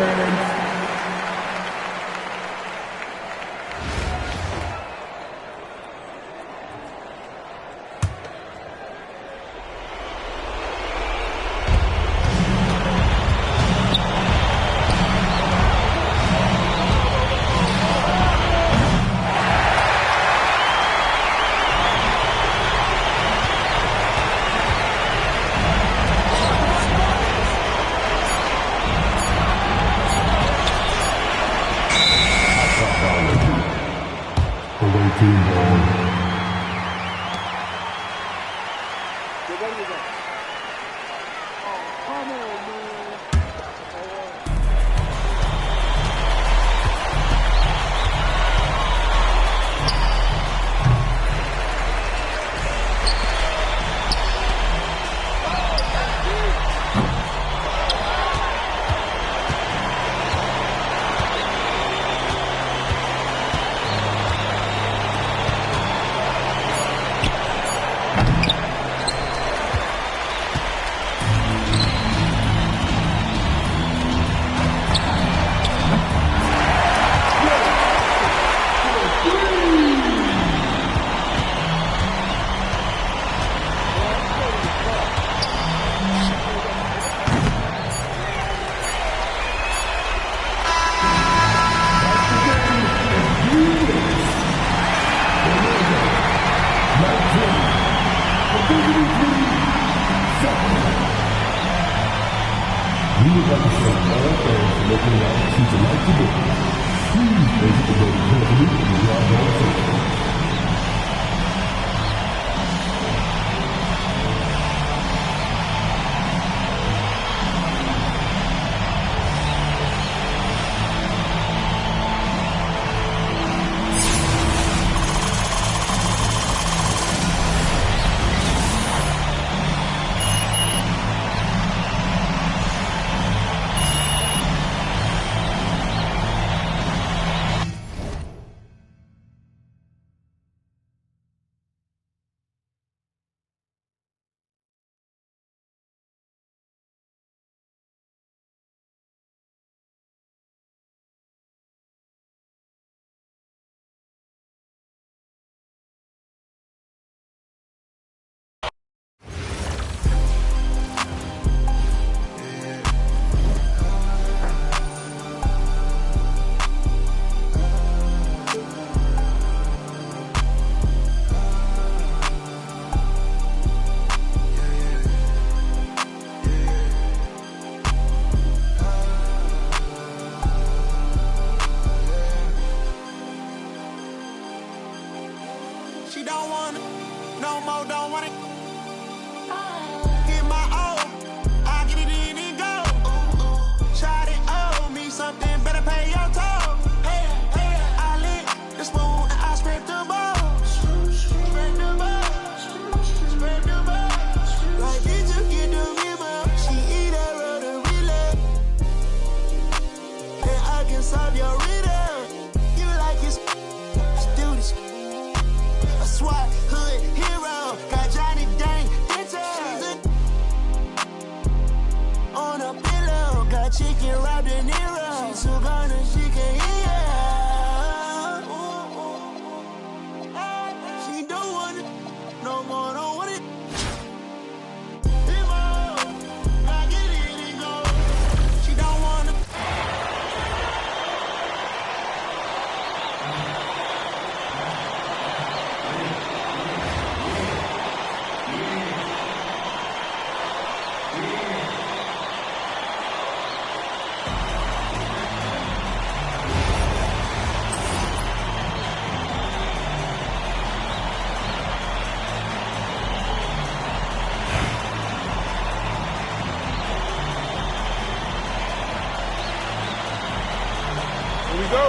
defense. She don't want it, no more, don't want it. Hit my O, I get it in and go. Shot it, owe me something, better pay your toll. Hey, hey, I lit the spoon and I scraped the balls. Scrape the balls, scrape the balls. Like it to get the river, she eat a road to relay. And I can solve your riddle. You like it, let's do this. SWAT hood hero, got Johnny Dang pictures on a pillow, got chicken wrapped in Nero. She's so gone and she can eat. She don't want it, no more, don't want it. I get it and go. She don't want it. Here we go.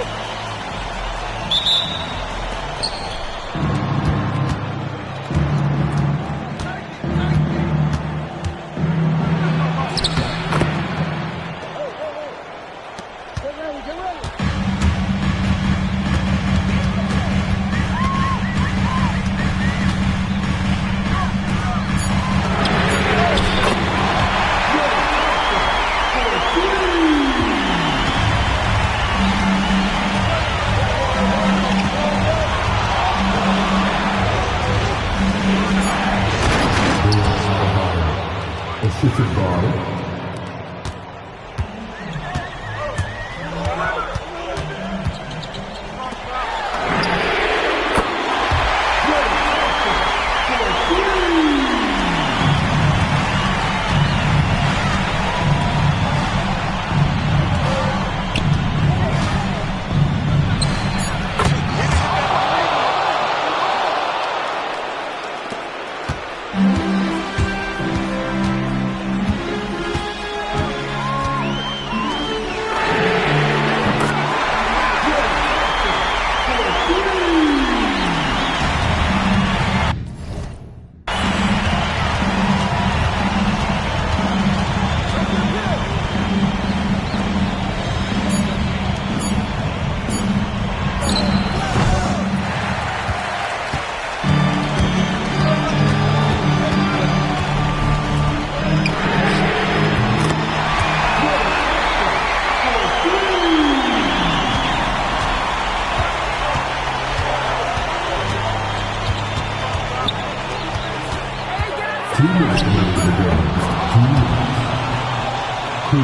Paid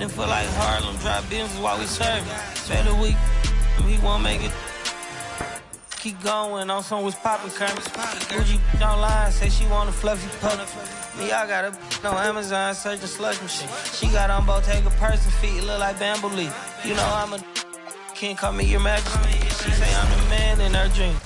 him for like Harlem, drop business while we serving. Better week, we won't make it. Keep going on some was poppin' currents. Gucci don't lie, say she want a fluffy pup. Me, I got a on Amazon searching slush machine. She got on Bottega person feet, look like bamboo leaf. You know I'm a can't call me your majesty. She say I'm the man in her dream.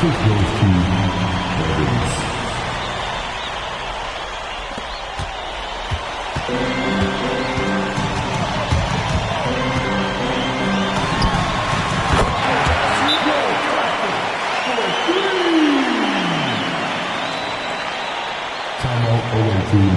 This goes to Evans. Timeout away team.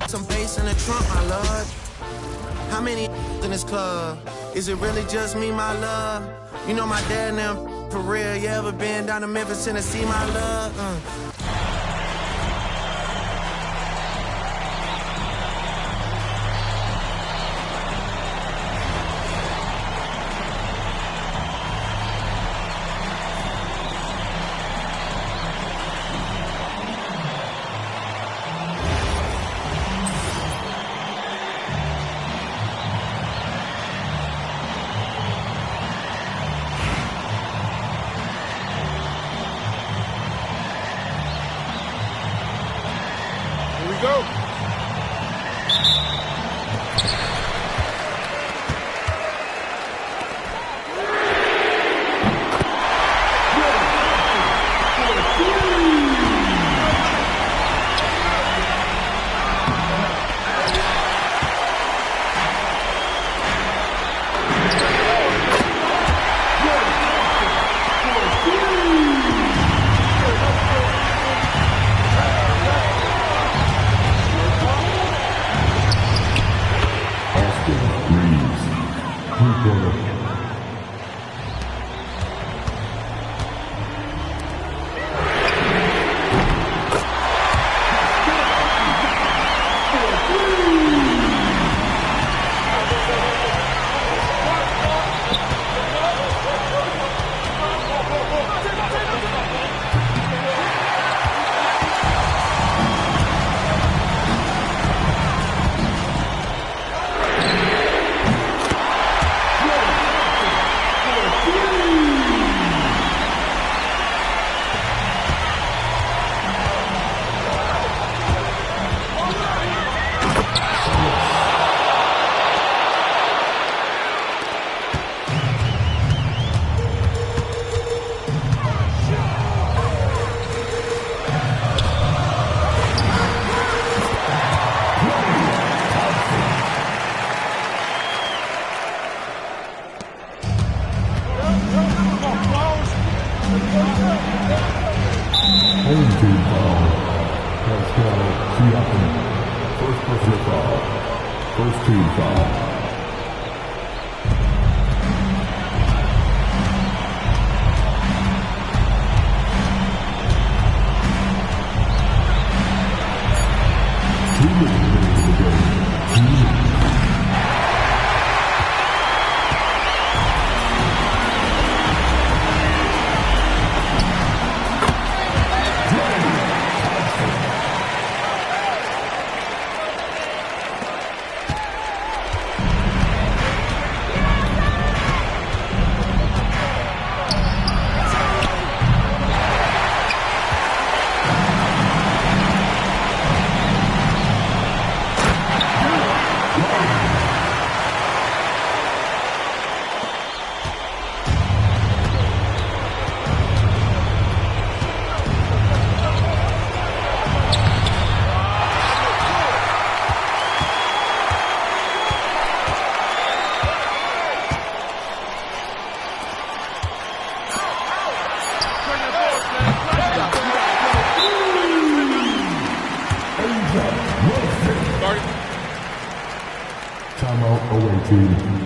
Some bass in the trunk, my lord. How many in this club? Is it really just me, my love? You know my dad now, for real. You ever been down to Memphis, Tennessee, my love? Go. Three-pointer. First team foul. Timeout away team.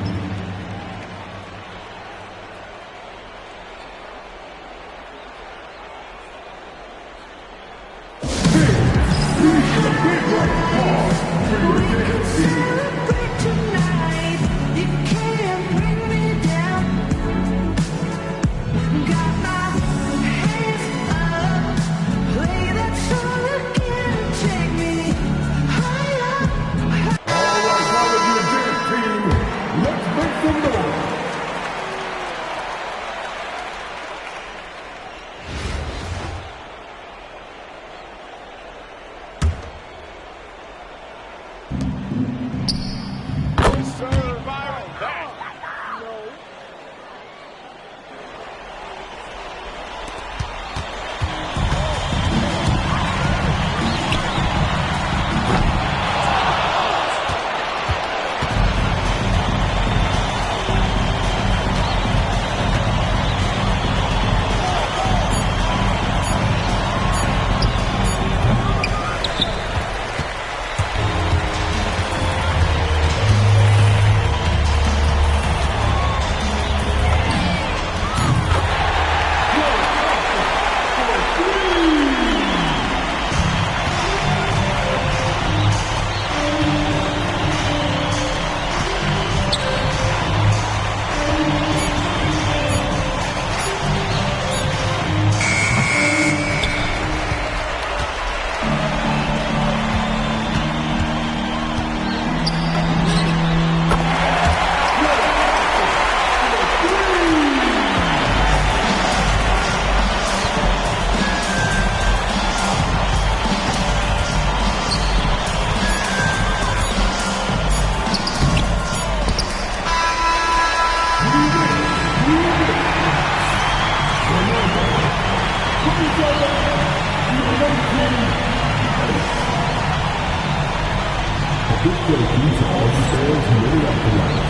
Big thank you to all the fans who made it out tonight.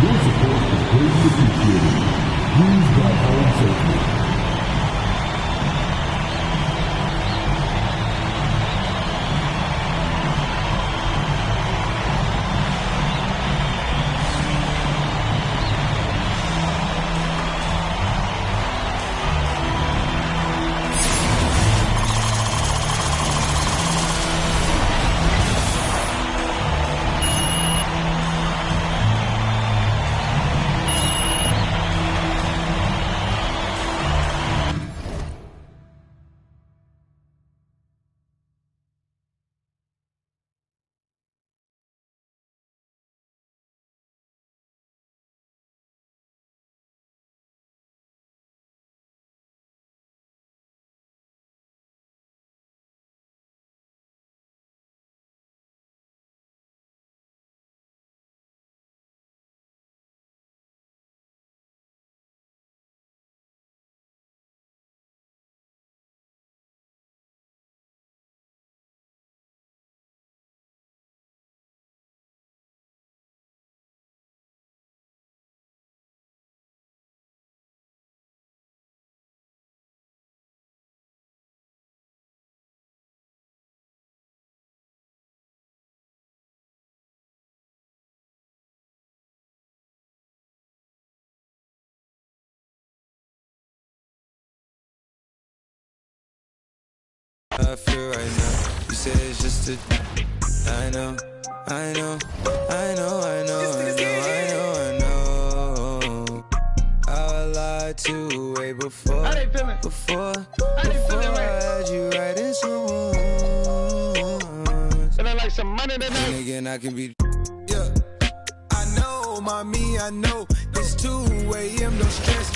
Your support is greatly appreciated. Please drive home safely. I feel right now. You say it's just a. I know. I know. I know. I know. I know. I know. I know. I lied to way before. How they feeling? Before I had you right in someone. And I like some money tonight. And again, I can be. Yeah. I know, mommy. I know. It's 2 a.m. No stress.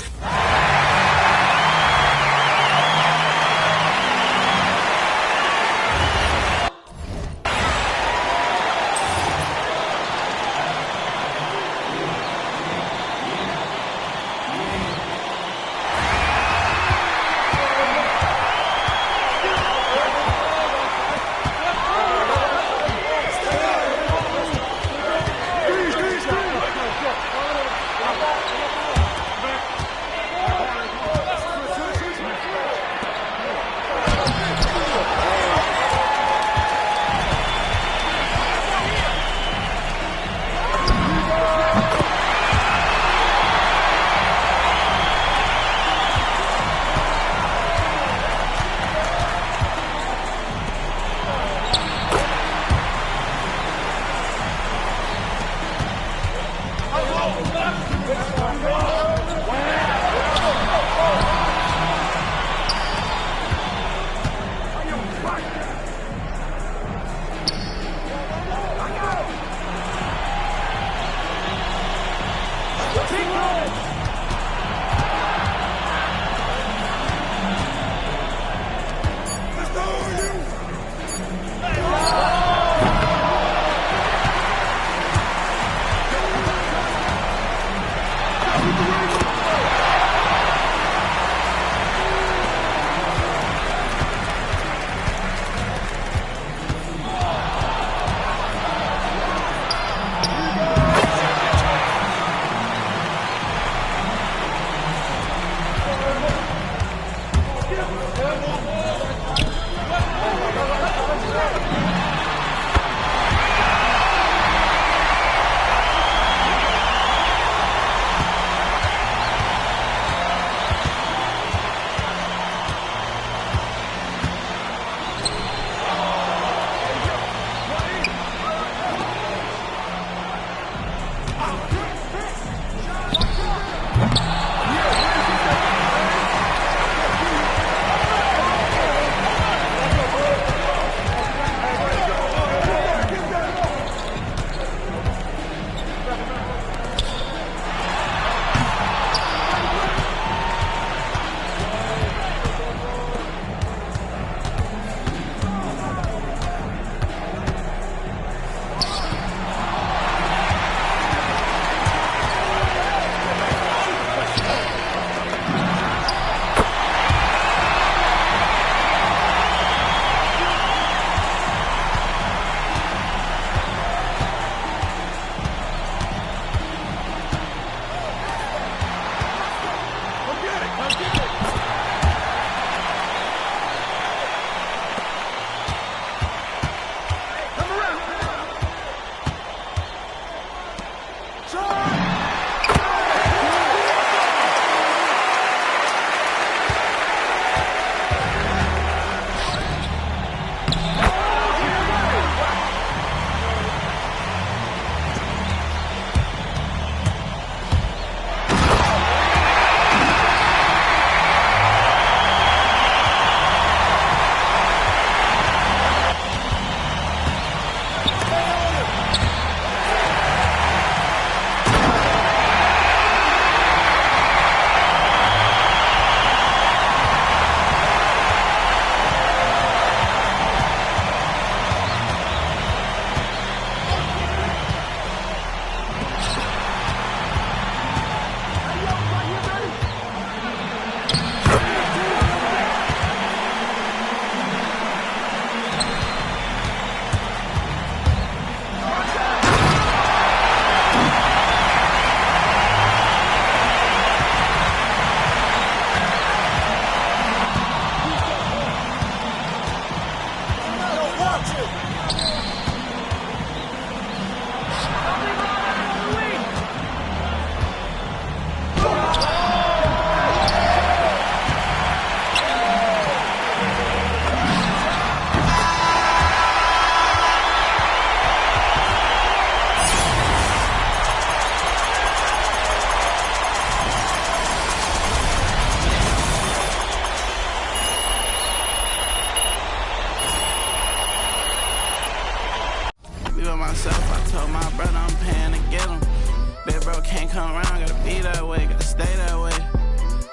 be that way, gotta stay that way.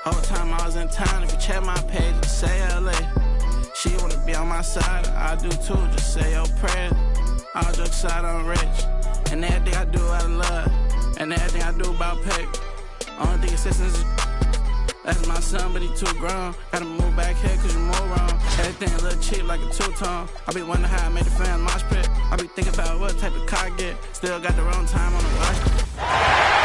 Whole time I was in town, if you check my page, just say LA. She wanna be on my side, I do too, just say your prayers. All jokes aside, I'm rich, and everything I do out of love, and everything I do about pay. Only thing assistance is that's my son, but he too grown. Gotta move back here cause you move wrong. Everything a little cheap like a two-tone. I be wondering how I made the fans mosh pit. I be thinking about what type of car I get. Still got the wrong time on the watch.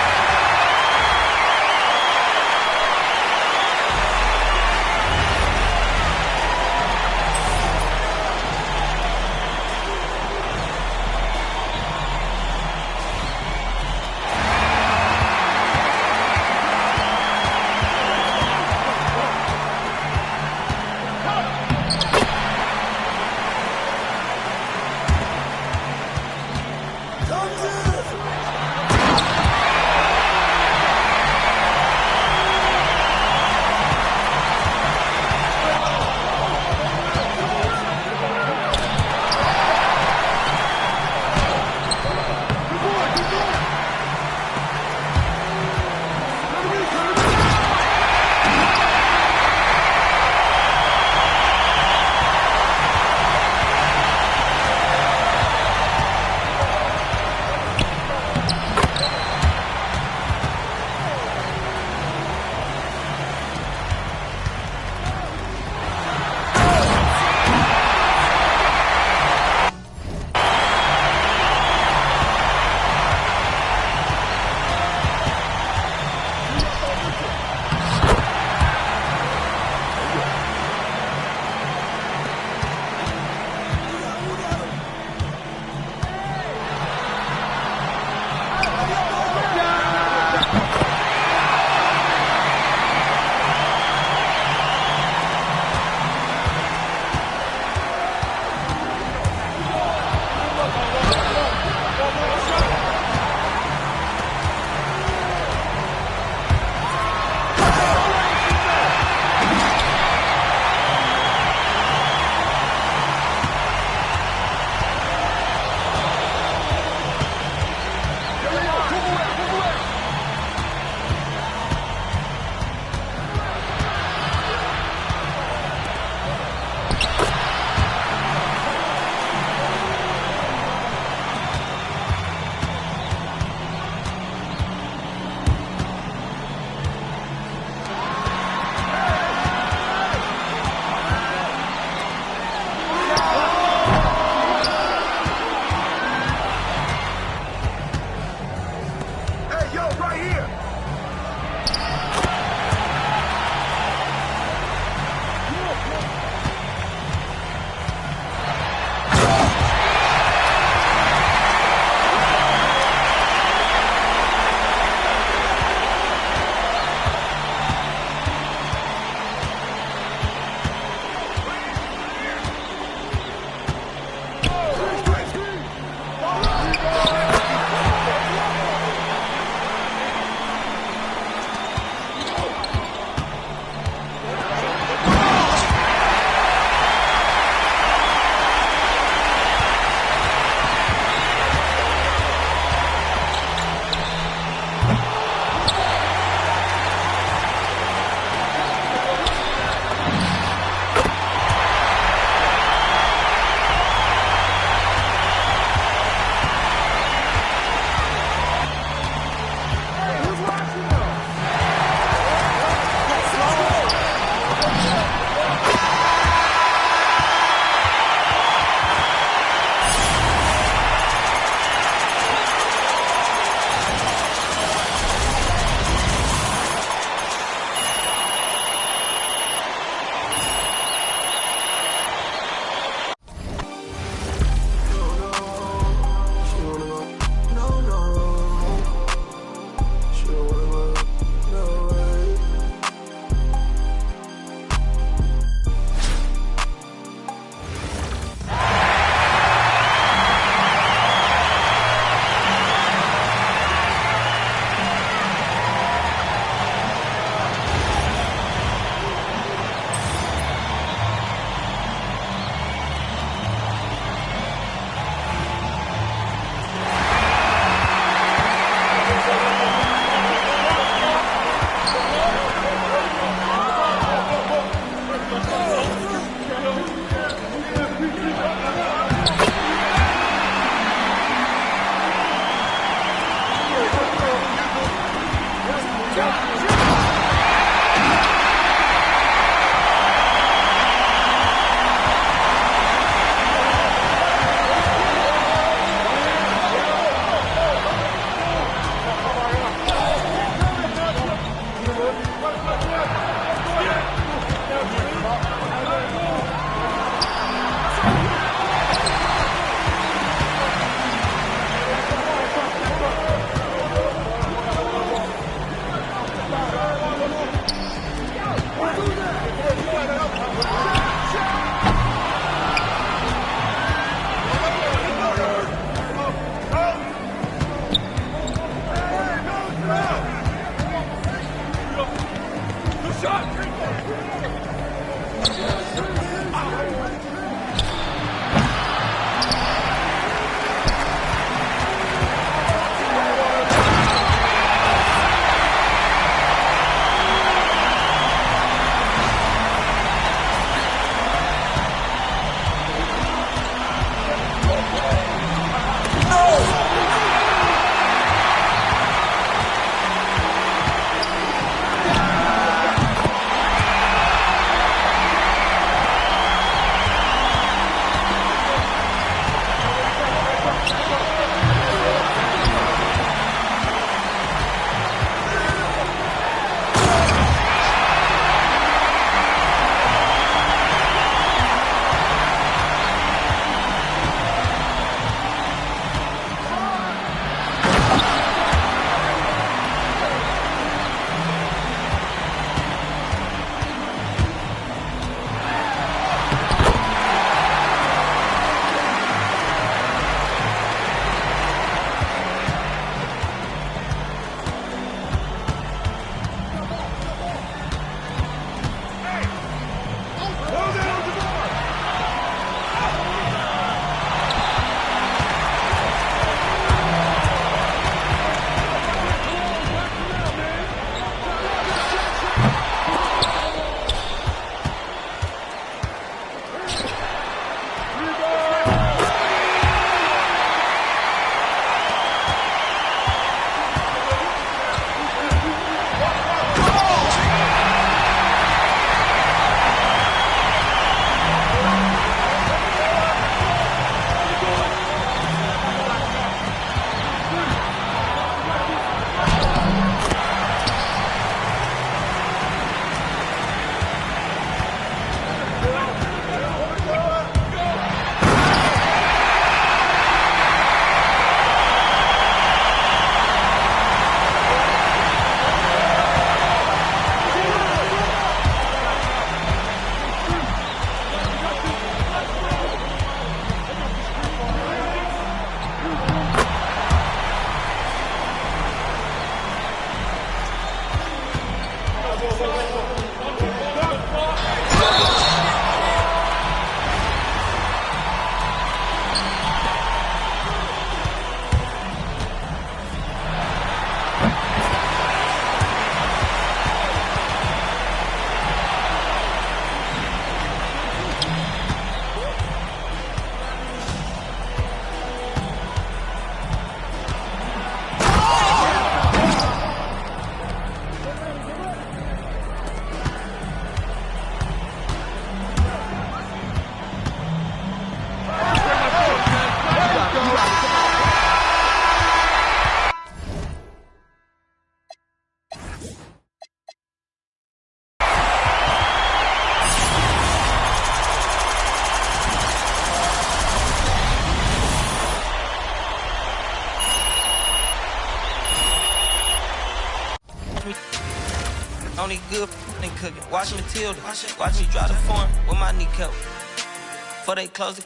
Only good f***ing cooking. Watch Matilda. Watch me drive the farm with my kneecap. Before they close the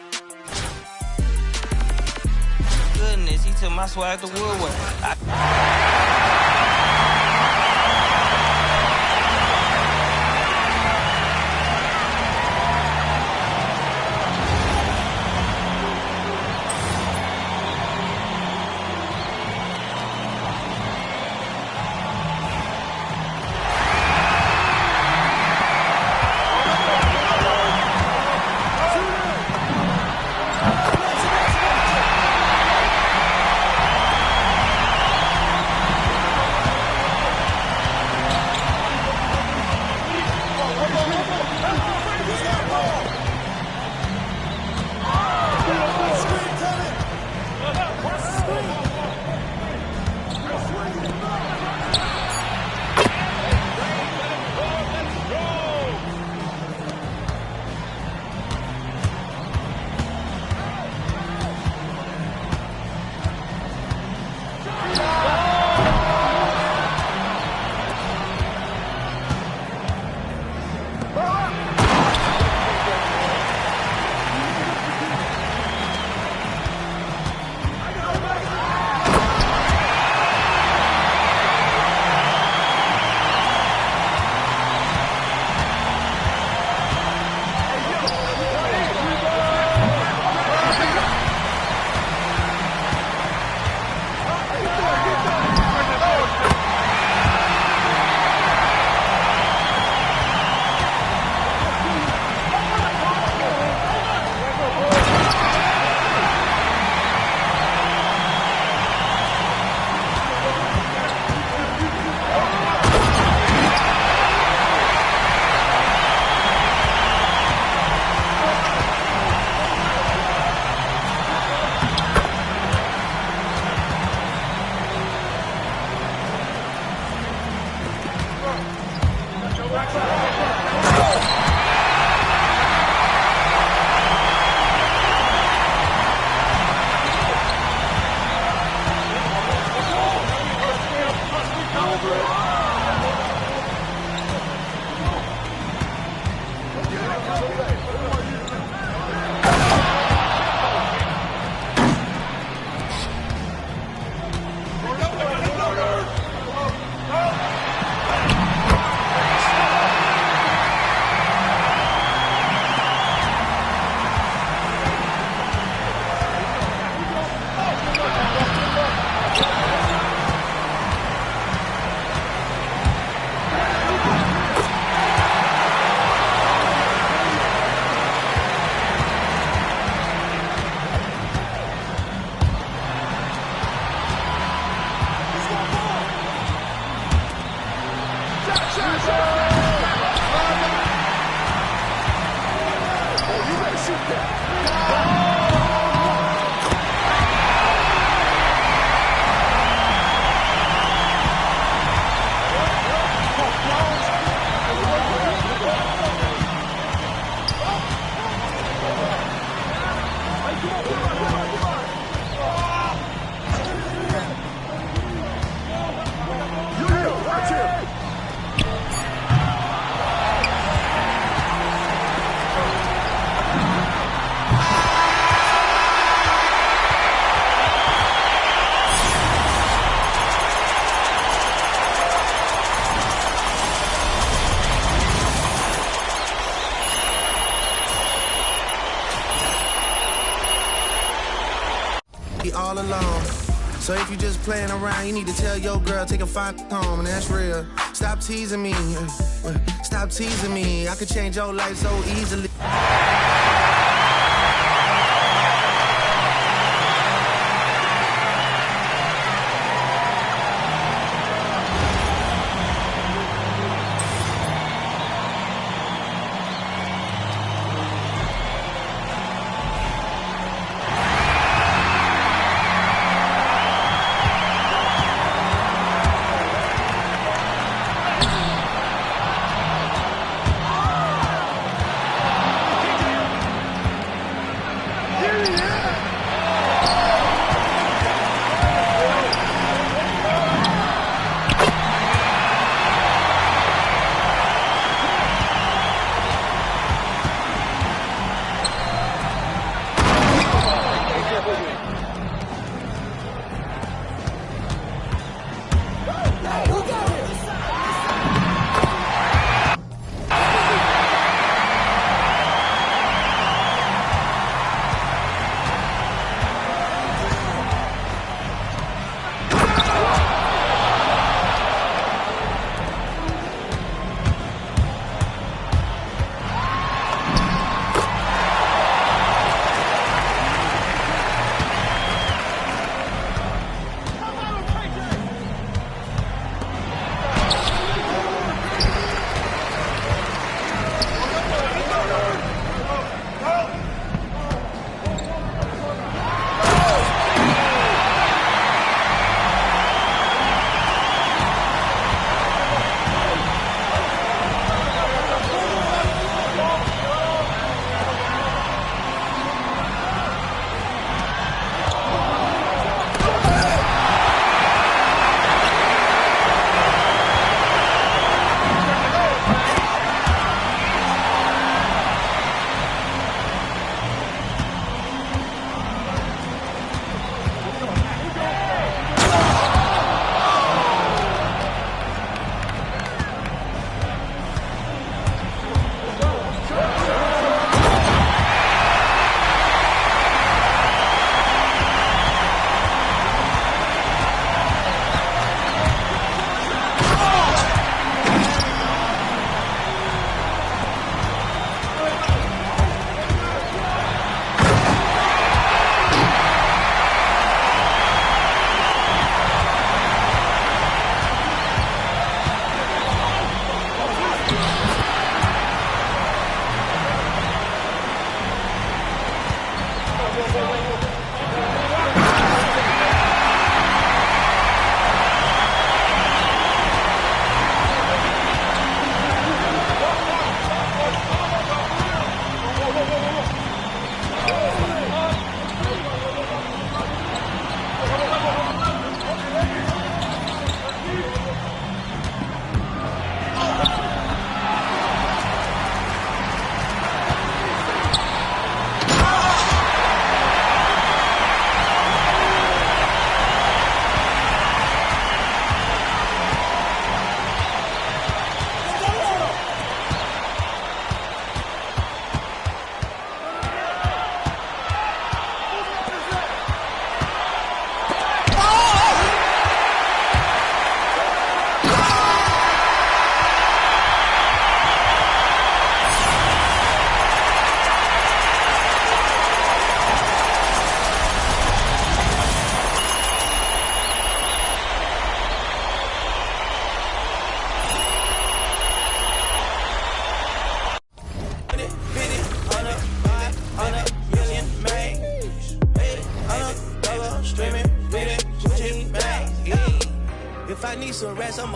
goodness, he took my swag to Woodward. All alone. So if you just playing around, you need to tell your girl, take a fine home, and that's real. Stop teasing me. Stop teasing me. I could change your life so easily.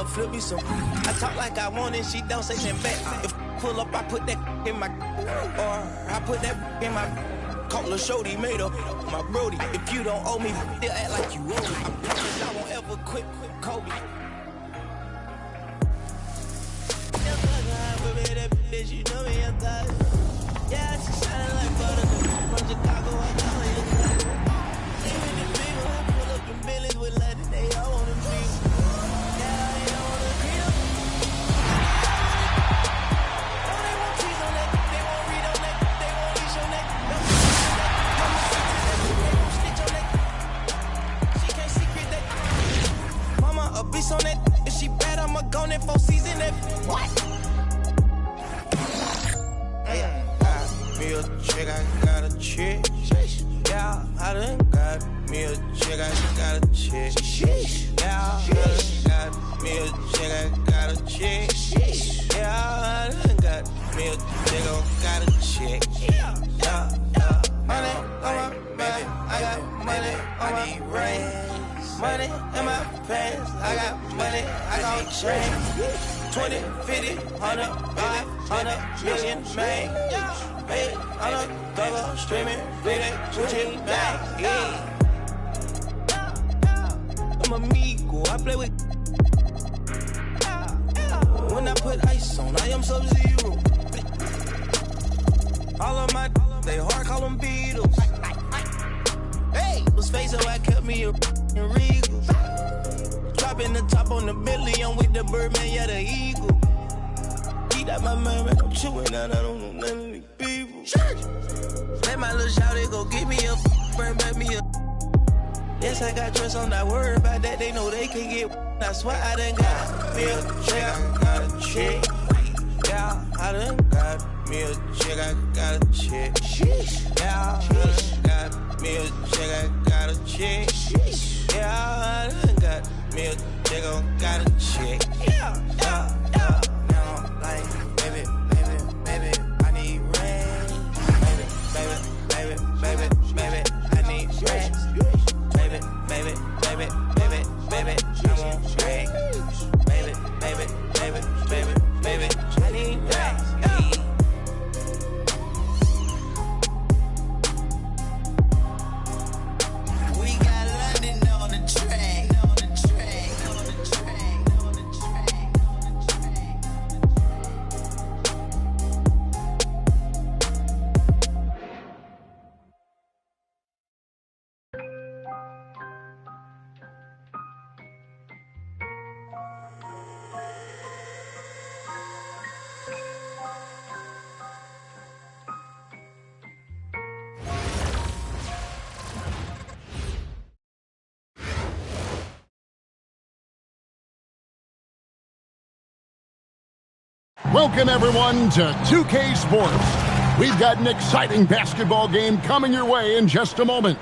I'ma flip me some. I talk like I want it, she don't say nothing back. If pull up, I put that in my, or I put that in my. Call a shorty, made up my brody. If you don't owe me, they'll act like you owe me. I promise I won't ever quit Kobe. You know me, I'm tired. Yeah, she shining like butter. From Chicago, I got her in the even the people who pull up in Billies with Latin, they all wanna be. Yeah, they don't wanna be them. Oh, they want cheese on that, they want read on that, they want leash on that. They want stitch on that. She can't secret that. Mama, a beast on that. If she bad, I'ma go in for season that. What? Me a chick, I got a chick. Yeah, I done got me a chick, I got a chick. Yeah, I done got me a chick, I got a chick. Yeah, I done got me a chick, I got a chick. Yeah. Money on my back, I got money on my brain. Money in my pants, I got money, I got change. 20, 50, 100, 500 million, man. Hey, I'm a double streaming, reading, switching back. Yeah. I'm amigo, I play with. When I put ice on, I am Sub-Zero. All of my, they hard call them Beatles. Hey, was face so I kept me in Regals. Dropping the top on the Bentley, I'm with the Birdman, yeah, the Eagle. Eat out my mind, man, I'm chewing out, I don't know none of these people. Let my little shawty go get me a burn back me a. Yes, I got trust, I'm not worried about that, they know they can get. That's why I done got me a chick, I got a chick. Yeah, I done got me a chick, I got a chick. Yeah, I done got me a chick, I got a chick. Yeah, I done got me a chick, I got a chick. Yeah. Now, like, baby, I need rent. Baby, I need rent. Baby, I want rent. Baby, I need rent. We got London on the track. Welcome, everyone, to 2K Sports. We've got an exciting basketball game coming your way in just a moment.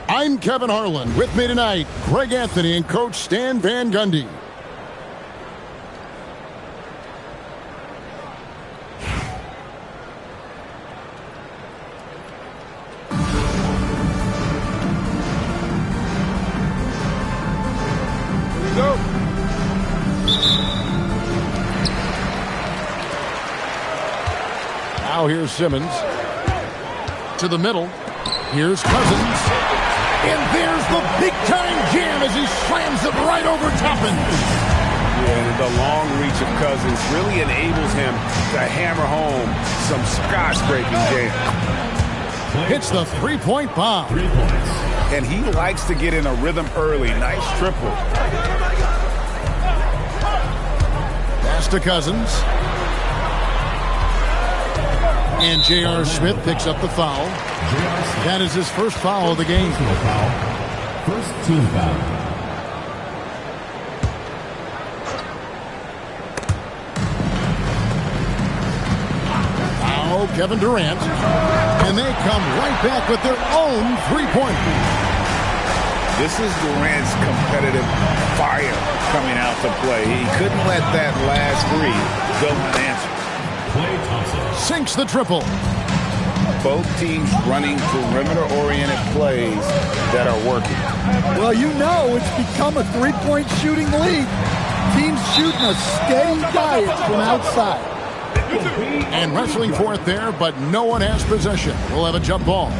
I'm Kevin Harlan. With me tonight, Greg Anthony and Coach Stan Van Gundy. Here we go. Now here's Simmons. To the middle. Here's Cousins. And there's the big-time jam as he slams it right over Toppin. Yeah, the long reach of Cousins really enables him to hammer home some skyscraping jam. Hits the three-point bomb. 3 points. And he likes to get in a rhythm early. Nice triple. Pass to Cousins. And J.R. Smith picks up the foul. That is his first foul of the game. First team foul. Now Kevin Durant. And they come right back with their own three-pointer. This is Durant's competitive fire coming out to play. He couldn't let that last three go unanswered. Sinks the triple. Both teams running perimeter-oriented plays that are working. Well, you know it's become a three-point shooting league. team's shooting a steady diet from outside. And wrestling for it there, but no one has possession. We'll have a jump ball.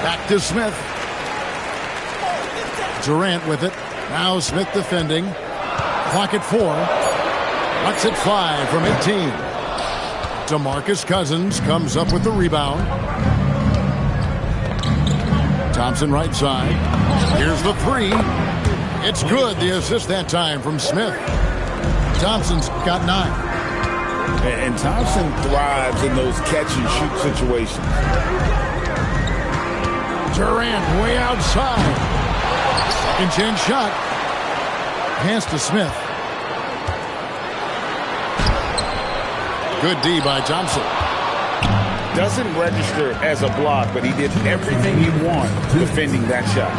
Back to Smith. Durant with it. Now Smith defending. Clock at 4. Lets it fly from 18. DeMarcus Cousins comes up with the rebound. Thompson right side. Here's the 3. It's good. The assist that time from Smith. Thompson's got 9. And Thompson thrives in those catch-and-shoot situations. Durant way outside. Second chance shot. Pass to Smith. Good D by Thompson. Doesn't register as a block, but he did everything he wanted defending that shot.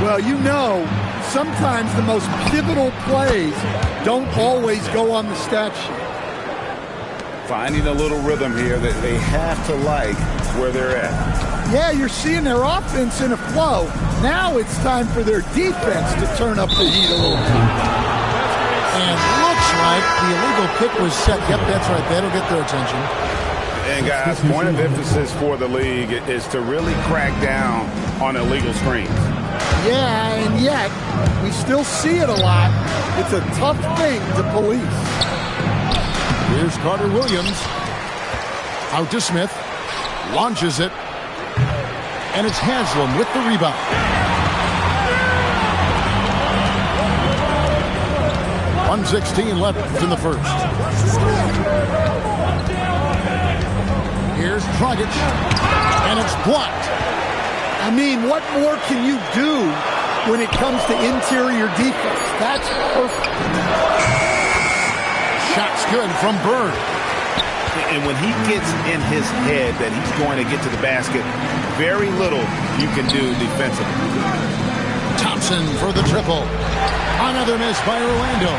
Well, you know, sometimes the most pivotal plays don't always go on the stat sheet. Finding a little rhythm here that they have to like where they're at. Yeah, you're seeing their offense in a flow. Now it's time for their defense to turn up the heat a little bit. And looks like the illegal kick was set. Yep, that's right. That'll get their attention. And guys, point of emphasis for the league is to really crack down on illegal screens. Yeah, and yet we still see it a lot. It's a tough thing to police. Here's Carter Williams. Out to Smith. Launches it. And it's Haslam with the rebound. .116 left in the first. Here's Dragic. And it's blocked. I mean, what more can you do when it comes to interior defense? That's perfect. Shot's good from Bird. And when he gets in his head that he's going to get to the basket, very little you can do defensively. Thompson for the triple. Another miss by Orlando.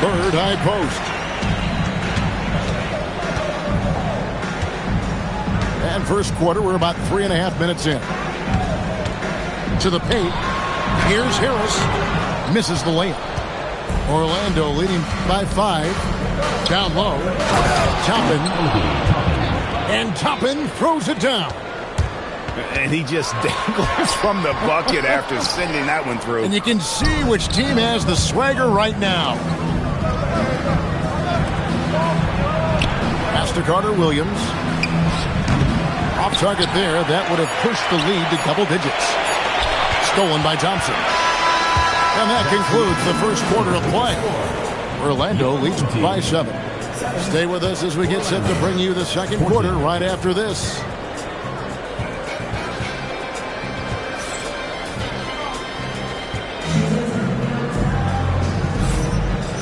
Bird high post. And first quarter, we're about 3.5 minutes in. To the paint. Here's Harris. Misses the layup. Orlando leading by 5. Down low. Toppin. And Toppin throws it down. And he just dangles from the bucket after sending that one through. And you can see which team has the swagger right now. Pass to Carter Williams. Off target there. That would have pushed the lead to double digits. Stolen by Thompson. And that concludes the first quarter of play. Orlando leads by 7. Stay with us as we get set to bring you the second quarter right after this.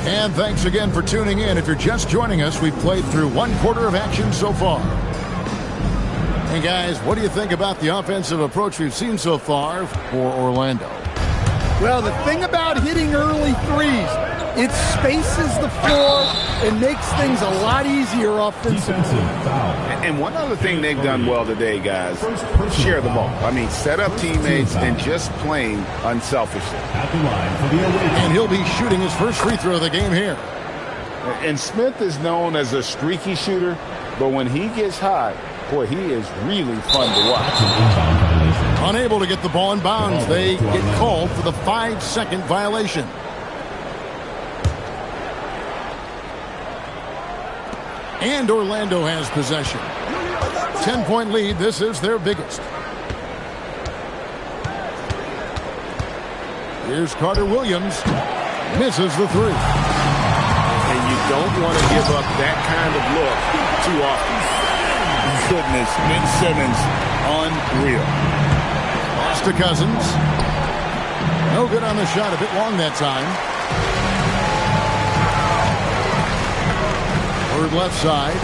And thanks again for tuning in. If you're just joining us, we've played through one quarter of action so far. And guys, what do you think about the offensive approach we've seen so far for Orlando? Well, the thing about hitting early threes, it spaces the floor and makes things a lot easier offensively. And one other thing they've done well today, guys, share the ball. I mean, set up teammates and just playing unselfishly. And he'll be shooting his first free throw of the game here. And Smith is known as a streaky shooter, but when he gets hot, boy, he is really fun to watch. Unable to get the ball in bounds. They get called for the 5-second violation. And Orlando has possession. 10-point lead. This is their biggest. Here's Carter Williams. Misses the 3. And you don't want to give up that kind of look too often. Goodness, Ben Simmons, unreal. Pass to Cousins. No good on the shot. A bit long that time. Bird left side.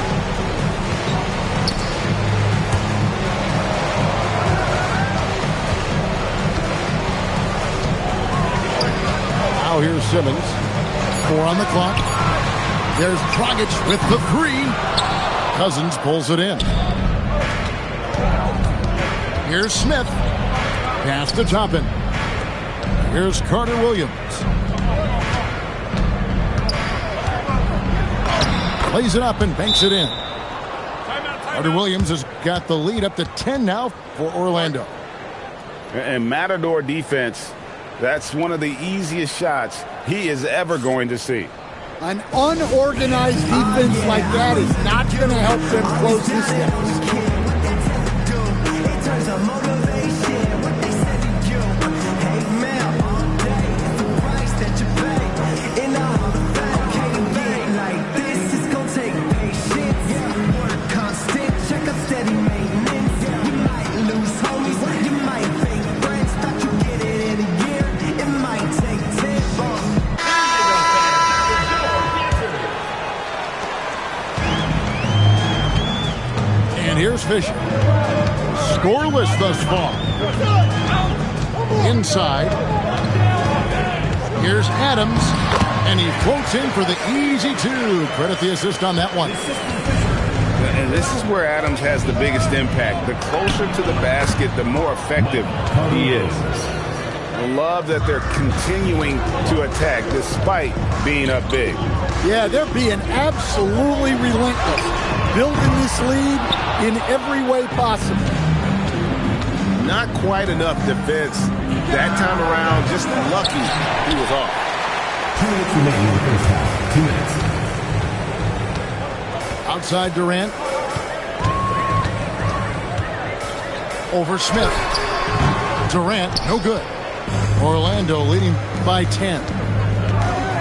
Now here's Simmons. 4 on the clock. There's Dragic with the 3. Cousins pulls it in. Here's Smith. Pass to Toppin. Here's Carter Williams. Plays it up and banks it in. Carter Williams has got the lead up to 10 now for Orlando. And Matador defense, that's one of the easiest shots he is ever going to see. An unorganized defense like that is not going to help them close this game. Here's Fisher. Scoreless thus far. Inside. Here's Adams. And he floats in for the easy two. Credit the assist on that one. And this is where Adams has the biggest impact. The closer to the basket, the more effective he is. I love that they're continuing to attack despite being up big. Yeah, they're being absolutely relentless. Building this lead in every way possible. Not quite enough defense that time around. Just lucky he was off. 2 minutes remaining in the first half. 2 minutes. Outside Durant. Over Smith. Durant, no good. Orlando leading by 10.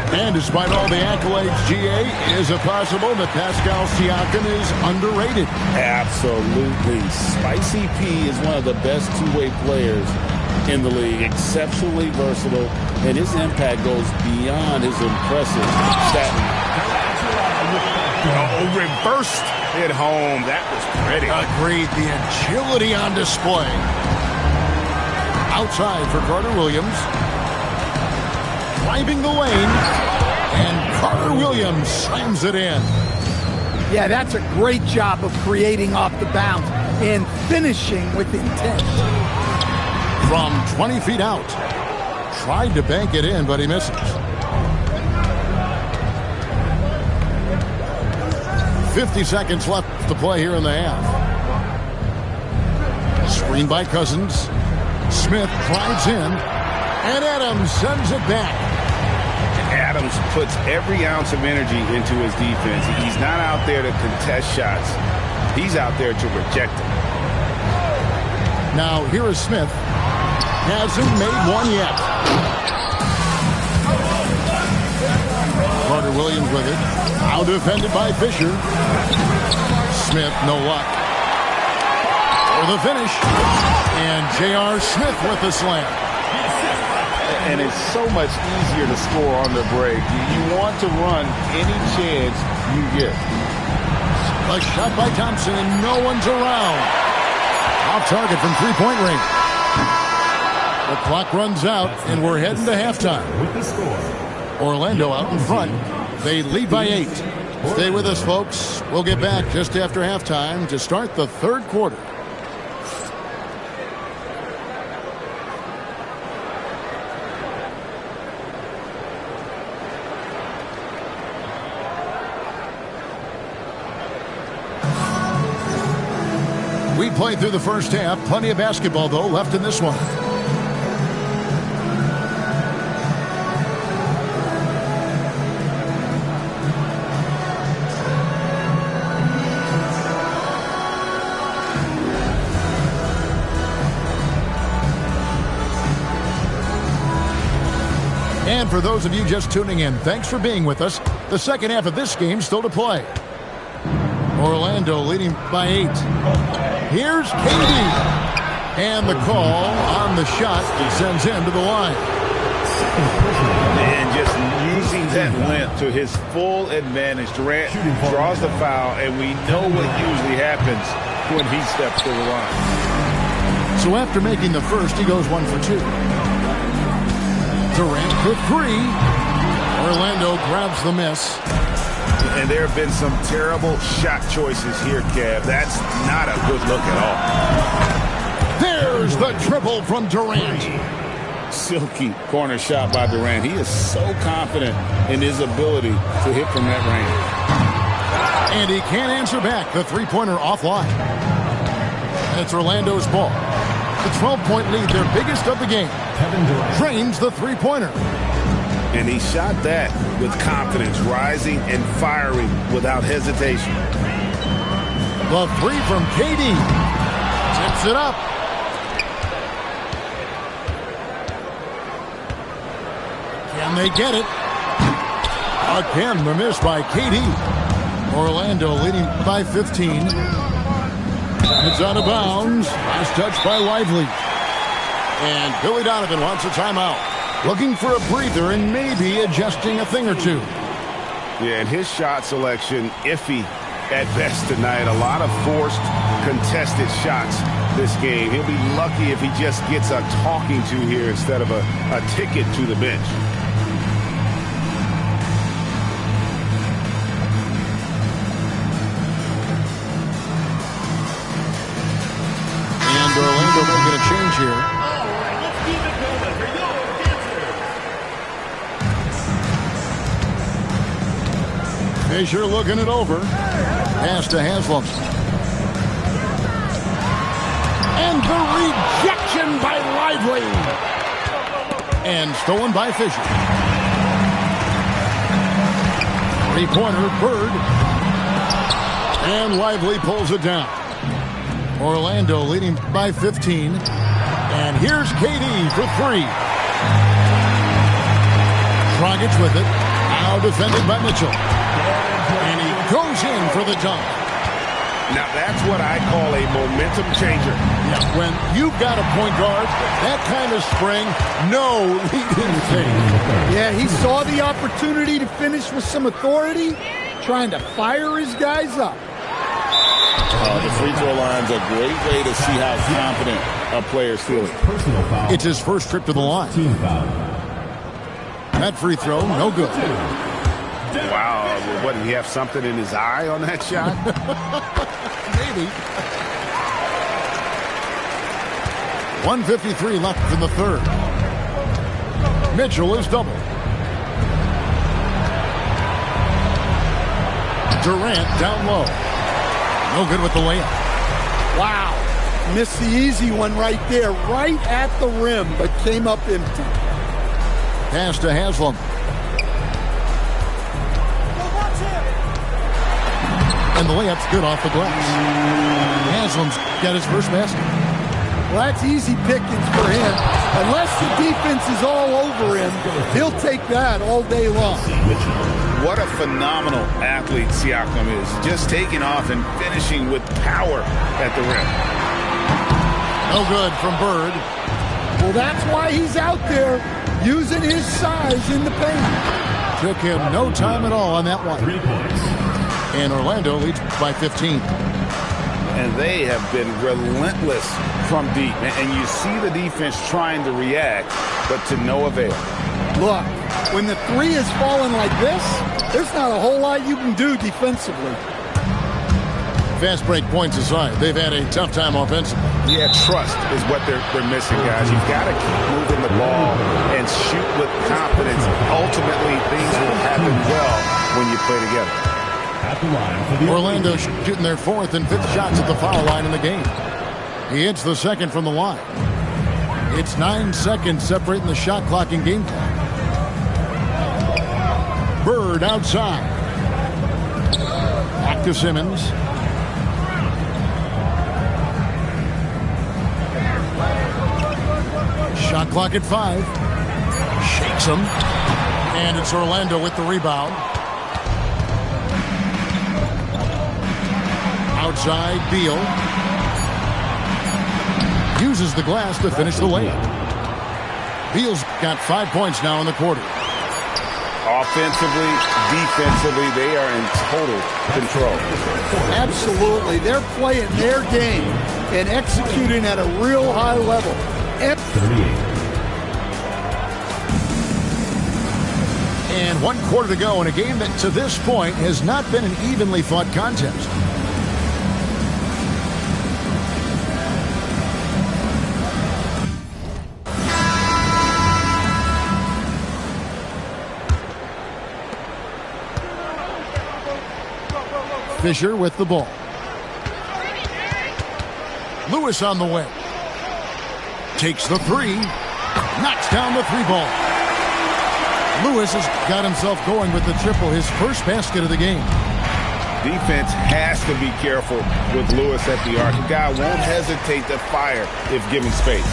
And despite all the accolades, GA, is it possible that Pascal Siakam is underrated? Absolutely. Spicy P is one of the best two-way players in the league. Exceptionally versatile, and his impact goes beyond his impressive stat. Oh, reversed at home. That was pretty. Agreed. The agility on display. Outside for Carter Williams. Driving the lane, and Carter Williams slams it in. Yeah, that's a great job of creating off the bounce and finishing with intent. From 20 feet out. Tried to bank it in, but he misses. 50 seconds left to play here in the half. Screen by Cousins. Smith drives in, and Adams sends it back. Adams puts every ounce of energy into his defense. He's not out there to contest shots. He's out there to reject them. Now here is Smith. Hasn't made one yet. Carter Williams with it. Now defended by Fisher. Smith, no luck. For the finish. And J.R. Smith with the slam. And it's so much easier to score on the break. You want to run any chance you get. A shot by Thompson, and no one's around. Off target from three-point range. The clock runs out, and we're heading to halftime. With the score. Orlando out in front. They lead by 8. Stay with us, folks. We'll get back just after halftime to start the third quarter. We played through the first half. Plenty of basketball, though, left in this one. And for those of you just tuning in, thanks for being with us. The second half of this game still to play. Orlando leading by 8. Here's KD. And the call on the shot sends him to the line. And just using that length to his full advantage. Durant draws the foul, and we know what usually happens when he steps to the line. So after making the first, he goes 1 for 2. Durant for 3. Orlando grabs the miss. And there have been some terrible shot choices here, Kev. That's not a good look at all. There's the triple from Durant. Silky corner shot by Durant. He is so confident in his ability to hit from that range. And he can't answer back. The three-pointer offline. It's Orlando's ball. The 12-point lead, their biggest of the game. Drains the three-pointer. And he shot that with confidence, rising and firing without hesitation. The three from KD. Tips it up. Can they get it? Again, the miss by KD. Orlando leading by 15. It's out of bounds. Last touch by Lively. And Billy Donovan wants a timeout. Looking for a breather and maybe adjusting a thing or two. Yeah, and his shot selection, iffy at best tonight. A lot of forced, contested shots this game. He'll be lucky if he just gets a talking to here instead of a ticket to the bench. And Orlando making a change here. Fisher looking it over. Pass to Haslam. And the rejection by Lively. And stolen by Fisher. Three-pointer, Bird. And Lively pulls it down. Orlando leading by 15. And here's KD for three. Dragic with it. Now defended by Mitchell. And he goes in for the dunk. Now that's what I call a momentum changer. Yeah, when you've got a point guard, that kind of spring, no leading thing. Yeah, he saw the opportunity to finish with some authority, trying to fire his guys up. The free throw line's a great way to see how confident a player's feeling. It's his first trip to the line. That free throw, no good. Wow, what, did he have something in his eye on that shot? Maybe. 1:53 left in the third. Mitchell is doubled. Durant down low. No good with the layup. Wow. Missed the easy one right there, right at the rim, but came up empty. Pass to Haslam. And the layup's good off the glass. Haslam's got his first basket. Well, that's easy pickings for him. Unless the defense is all over him, he'll take that all day long. What a phenomenal athlete Siakam is. Just taking off and finishing with power at the rim. No good from Bird. Well, that's why he's out there using his size in the paint. Took him no time at all on that one. 3 points. And Orlando leads by 15. And they have been relentless from deep. And you see the defense trying to react, but to no avail. Look, when the three is falling like this, there's not a whole lot you can do defensively. Fast break points aside, they've had a tough time offensively. Yeah, trust is what they're missing, guys. You've got to keep moving the ball and shoot with confidence. Ultimately, things will happen well when you play together. At the line for the Orlando shooting their fourth and fifth shots at the foul line in the game. He hits the second from the line. It's 9 seconds separating the shot clock and game clock. Bird outside. Back to Simmons. Shot clock at 5. Shakes him. And it's Orlando with the rebound. Outside, Beal. Uses the glass to finish the layup. Beal's got 5 points now in the quarter. Offensively, defensively, they are in total control. Absolutely. They're playing their game and executing at a real high level. 38. And 1 quarter to go in a game that to this point has not been an evenly fought contest. Fisher with the ball. Lewis on the way. Takes the three. Knocks down the three ball. Lewis has got himself going with the triple, his first basket of the game. Defense has to be careful with Lewis at the arc. The guy won't hesitate to fire if given space.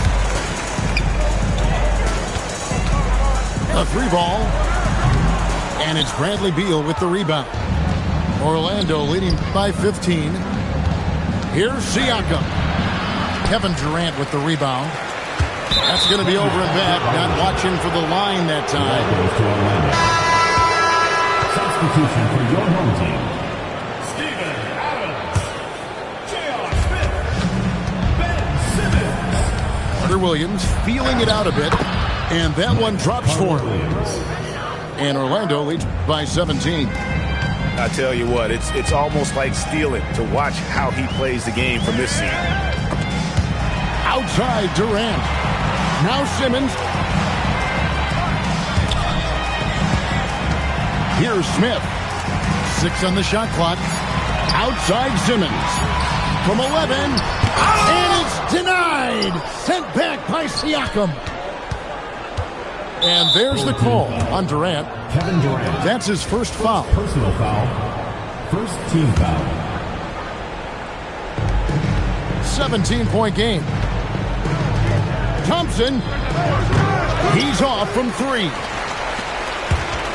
A three ball. And it's Bradley Beal with the rebound. Orlando leading by 15. Here's Siakam. Kevin Durant with the rebound. That's going to be over and back. Not watching for the line that time. Substitution for your home team. Steven Adams. J.R. Smith. Ben Simmons. Carter Williams feeling it out a bit. And that one drops for him. And Orlando leads by 17. I tell you what, it's almost like stealing to watch how he plays the game from this scene. Outside Durant. Now Simmons. Here's Smith. 6 on the shot clock. Outside Simmons. From 11. And it's denied. Sent back by Siakam. And there's the call on Durant. Kevin Durant. That's his first foul. Personal foul. First team foul. 17-point game. Thompson. He's off from 3.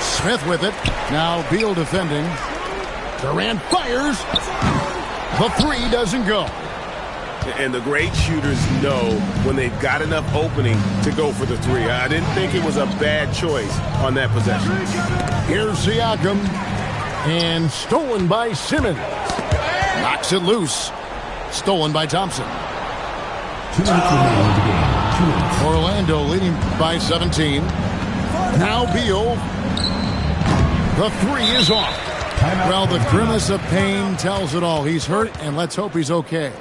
Smith with it. Now Beal defending. Durant fires. The 3 doesn't go. And the great shooters know when they've got enough opening to go for the 3. I didn't think it was a bad choice on that possession. Here's Siakam. And stolen by Simmons. Knocks it loose. Stolen by Thompson. 2 minutes remaining in the game. 2 minutes. Orlando leading by 17. Now Beal. The 3 is off. Well, the grimace of pain tells it all. He's hurt, and let's hope he's okay.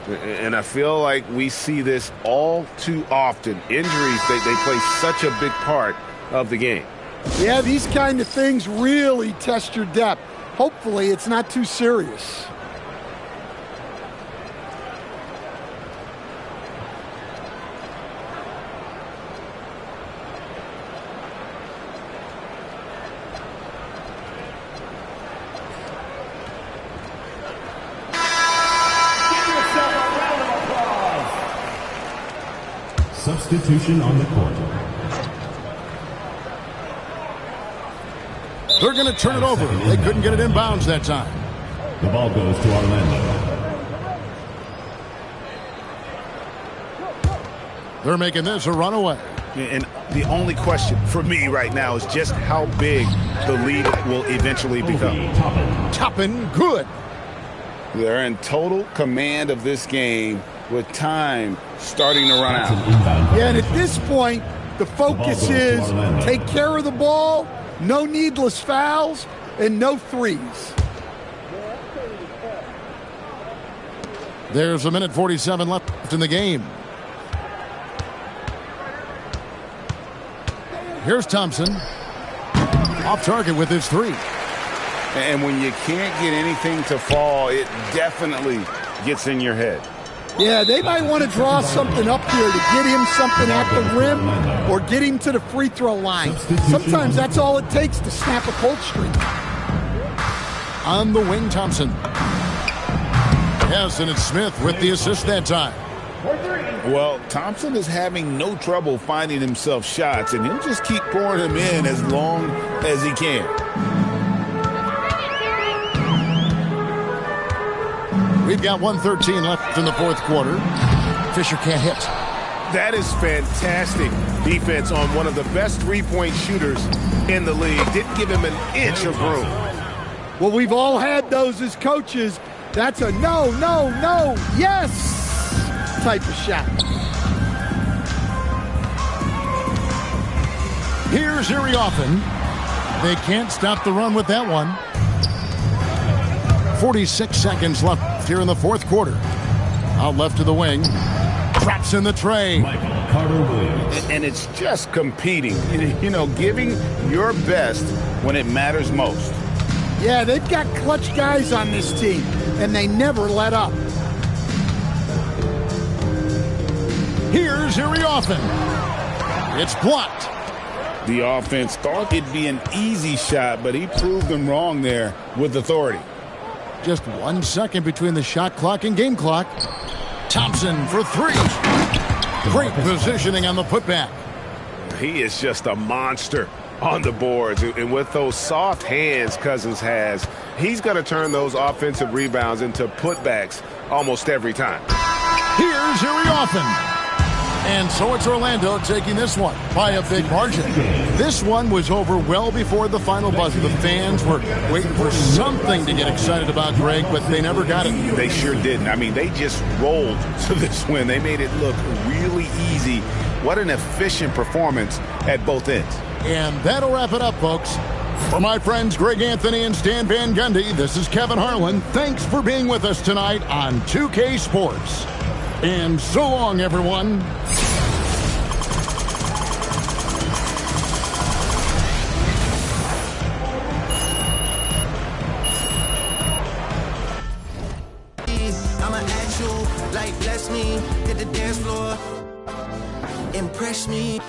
And I feel like we see this all too often. Injuries, they play such a big part of the game. Yeah, these kind of things really test your depth. Hopefully, it's not too serious. Substitution on the court. They're going to turn it over. They couldn't get it in bounds that time. The ball goes to Orlando. They're making this a runaway. And the only question for me right now is just how big the lead will eventually become. Toppin, good. They're in total command of this game with time starting to run out. Yeah, and at this point, the focus is take care of the ball, no needless fouls, and no threes. There's 1:47 left in the game. Here's Thompson. Off target with his 3. And when you can't get anything to fall, it definitely gets in your head. Yeah, they might want to draw something up here to get him something at the rim or get him to the free throw line. Sometimes that's all it takes to snap a cold streak. On the wing, Thompson. Yes, and it's Smith with the assist that time. Well, Thompson is having no trouble finding himself shots, and he'll just keep pouring them in as long as he can. We've got 1:13 left in the fourth quarter. Fisher can't hit. That is fantastic defense on one of the best three-point shooters in the league. Didn't give him an inch of room. Well, we've all had those as coaches. That's a no, no, no, yes type of shot. Here's Iriofan. They can't stop the run with that one. 46 seconds left here in the fourth quarter. Out left to the wing. Drops in the tray. Carter Williams. And it's just competing. You know, giving your best when it matters most. Yeah, they've got clutch guys on this team, and they never let up. Here's Harry Offen. It's blocked. The offense thought it'd be an easy shot, but he proved them wrong there with authority. Just 1 second between the shot clock and game clock. Thompson for three. Great positioning on the putback. He is just a monster on the boards. And with those soft hands Cousins has, he's going to turn those offensive rebounds into putbacks almost every time. Here's Harry Offen. And so it's Orlando taking this one by a big margin. This one was over well before the final buzzer. The fans were waiting for something to get excited about, Greg, but they never got it. They sure didn't. I mean, they just rolled to this win. They made it look really easy. What an efficient performance at both ends. And that'll wrap it up, folks. For my friends Greg Anthony and Stan Van Gundy, this is Kevin Harlan. Thanks for being with us tonight on 2K Sports. And so long, everyone. I'ma ask you, like, bless me, hit the dance floor, impress me.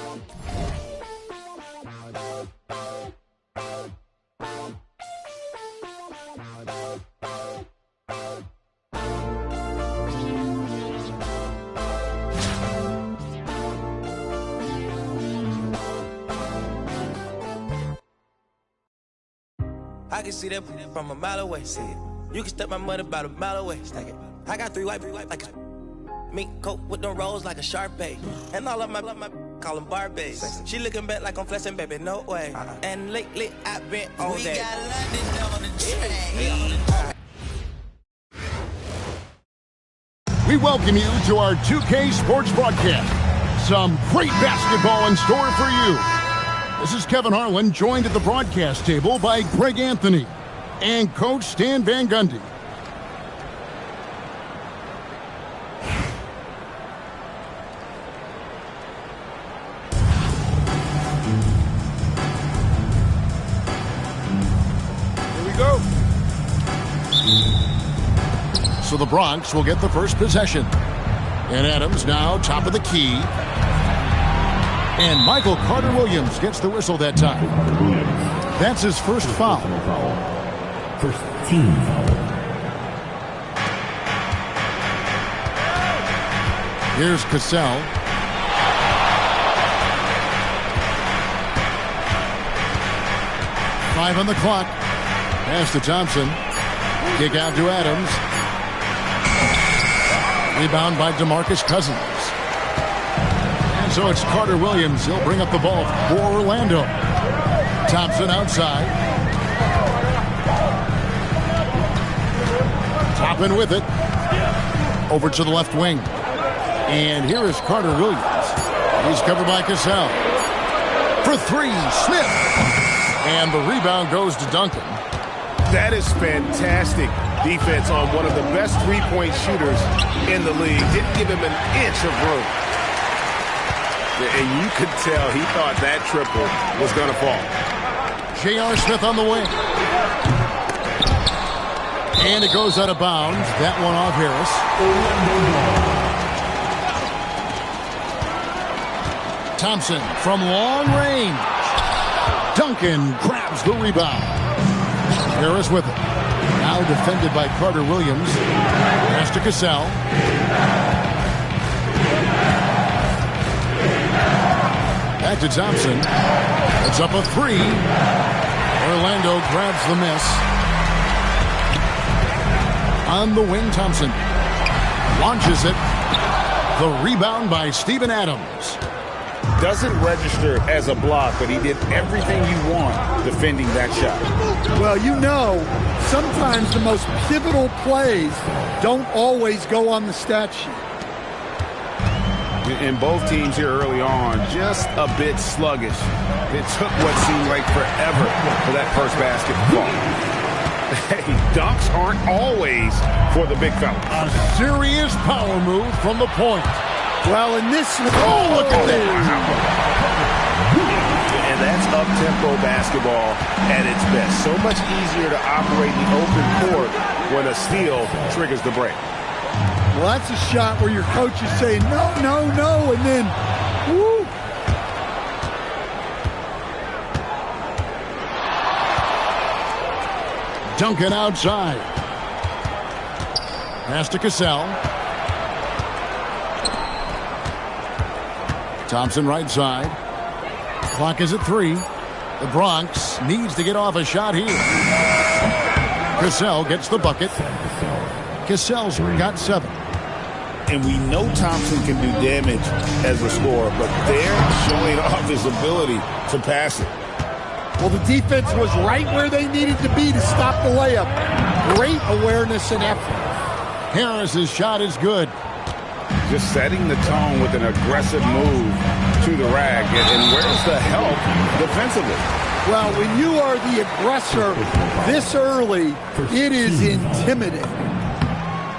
I can see that from a mile away. See it. You can step my mother about a mile away. Stack it. I got three white like a mink coat with them rolls like a Sharpay. And all of my call them Barbies. She looking back like I'm flexing, baby, no way. And lately I've been on that. We got London on the track. We welcome you to our 2K Sports broadcast. Some great basketball in store for you. This is Kevin Harlan, joined at the broadcast table by Greg Anthony and Coach Stan Van Gundy. Here we go. So the Bronx will get the first possession. And Adams now top of the key. And Michael Carter-Williams gets the whistle that time. That's his first foul. First team foul. Here's Cassell. Five on the clock. Pass to Thompson. Kick out to Adams. Rebound by DeMarcus Cousins. And so it's Carter-Williams. He'll bring up the ball for Orlando. Thompson outside. Toppin with it. Over to the left wing. And here is Carter-Williams. He's covered by Cassell. For three, Smith. And the rebound goes to Duncan. That is fantastic defense on one of the best three-point shooters in the league. Didn't give him an inch of room. And you could tell he thought that triple was going to fall. J.R. Smith on the wing. And it goes out of bounds. That one off Harris. Thompson from long range. Duncan grabs the rebound. Harris with it. Now defended by Carter-Williams. Pass to Cassell. Back to Thompson. It's up a three. Orlando grabs the miss. On the wing, Thompson launches it. The rebound by Steven Adams. Doesn't register as a block, but he did everything you want defending that shot. Well, you know, sometimes the most pivotal plays don't always go on the stat sheet. And both teams here early on, just a bit sluggish. It took what seemed like forever for that first basket to fall. Hey, dunks aren't always for the big fella. A serious power move from the point. Well, in this one, oh, look at that. And that's up up-tempo basketball at its best. So much easier to operate the open court when a steal triggers the break. Well, that's a shot where your coach is saying, no, no, no, and then, woo. Duncan outside. Pass to Cassell. Thompson right side. Clock is at 3. The Bronx needs to get off a shot here. Cassell gets the bucket. Cassell's got 7. And we know Thompson can do damage as a scorer, but they're showing off his ability to pass it. Well, the defense was right where they needed to be to stop the layup. Great awareness and effort. Harris's shot is good. Just setting the tone with an aggressive move to the rack. And where's the help defensively? Well, when you are the aggressor this early, it is intimidating.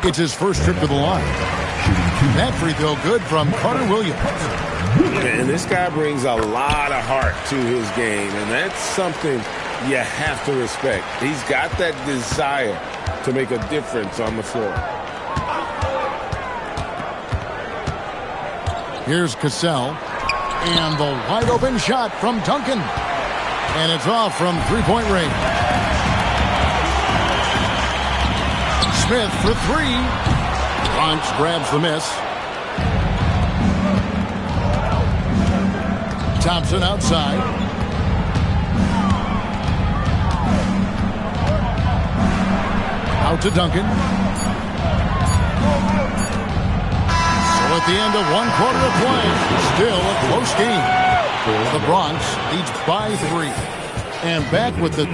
It's his first trip to the line. That free throw good from Carter Williams. And this guy brings a lot of heart to his game, and that's something you have to respect. He's got that desire to make a difference on the floor. Here's Cassell, and the wide open shot from Duncan. And it's off from three-point range. Smith for 3. Bronx grabs the miss. Thompson outside. Out to Duncan. So at the end of 1 quarter of play, still a close game. The Bronx leads by 3. And back with the...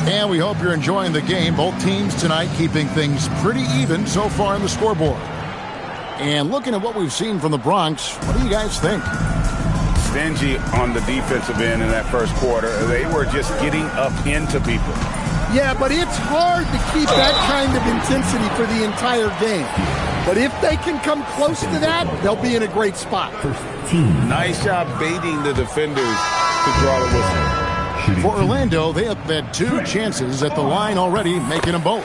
And we hope you're enjoying the game. Both teams tonight keeping things pretty even so far in the scoreboard. And looking at what we've seen from the Bronx, what do you guys think? Stingy on the defensive end in that first quarter. They were just getting up into people. Yeah, but it's hard to keep that kind of intensity for the entire game. But if they can come close to that, they'll be in a great spot. Nice job baiting the defenders to draw the whistle. For Orlando, they have had 2 chances at the line already, making them both.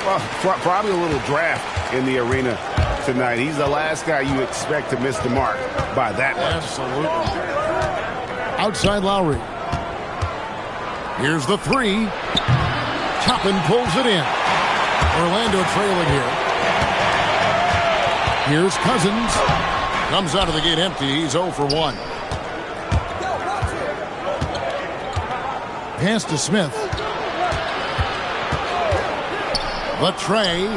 Well, probably a little draft in the arena tonight. He's the last guy you expect to miss the mark by that much. Absolutely. Outside Lowry. Here's the 3. Toppin pulls it in. Orlando trailing here. Here's Cousins. Comes out of the gate empty. He's 0 for 1. Pass to Smith. The tray.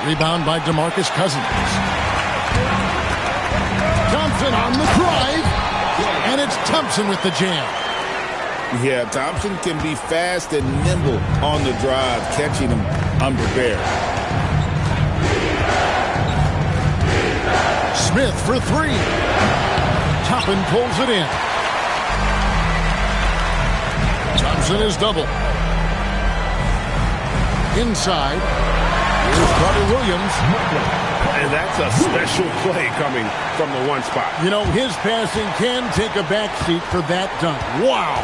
Rebound by DeMarcus Cousins. Thompson on the drive. And it's Thompson with the jam. Yeah, Thompson can be fast and nimble on the drive, catching him unprepared. Smith for 3. Toppin pulls it in. Thompson is double. Inside. Here's Carter Williams. And that's a special play coming from the 1 spot. You know, his passing can take a backseat for that dunk. Wow.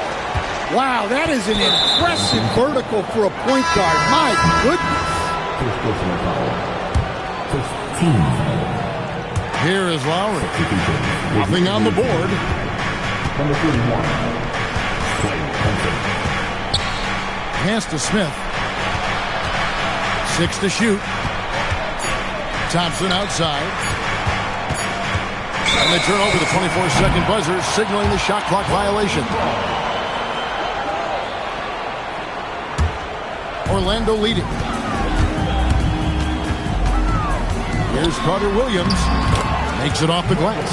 Wow, that is an impressive vertical for a point guard. My goodness. Here is Lowry. Nothing on the board. Number 31. Pass to Smith. 6 to shoot. Thompson outside. And they turn over the 24-second buzzer, signaling the shot clock violation. Orlando leading. Here's Carter Williams. Makes it off the glass.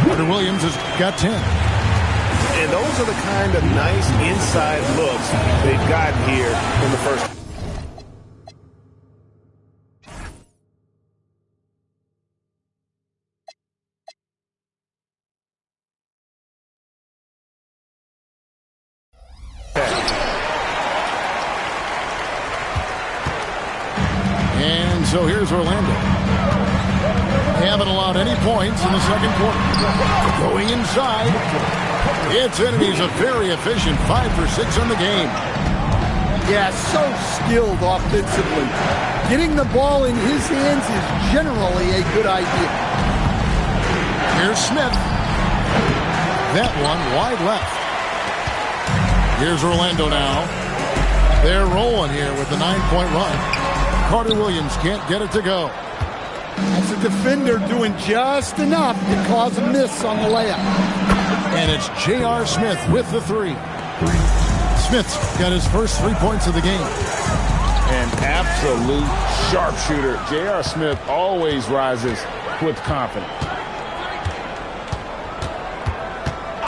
Carter Williams has got 10. And those are the kind of nice inside looks they've gotten here in the first. And so here's Orlando. They haven't allowed any points in the second quarter. Going inside. It's in, and he's a very efficient 5 for 6 on the game. Yeah, so skilled offensively. Getting the ball in his hands is generally a good idea. Here's Smith. That one wide left. Here's Orlando now. They're rolling here with the 9-point run. Carter Williams can't get it to go. That's a defender doing just enough to cause a miss on the layup. And it's J.R. Smith with the 3. Smith's got his first 3 points of the game. An absolute sharpshooter. J.R. Smith always rises with confidence.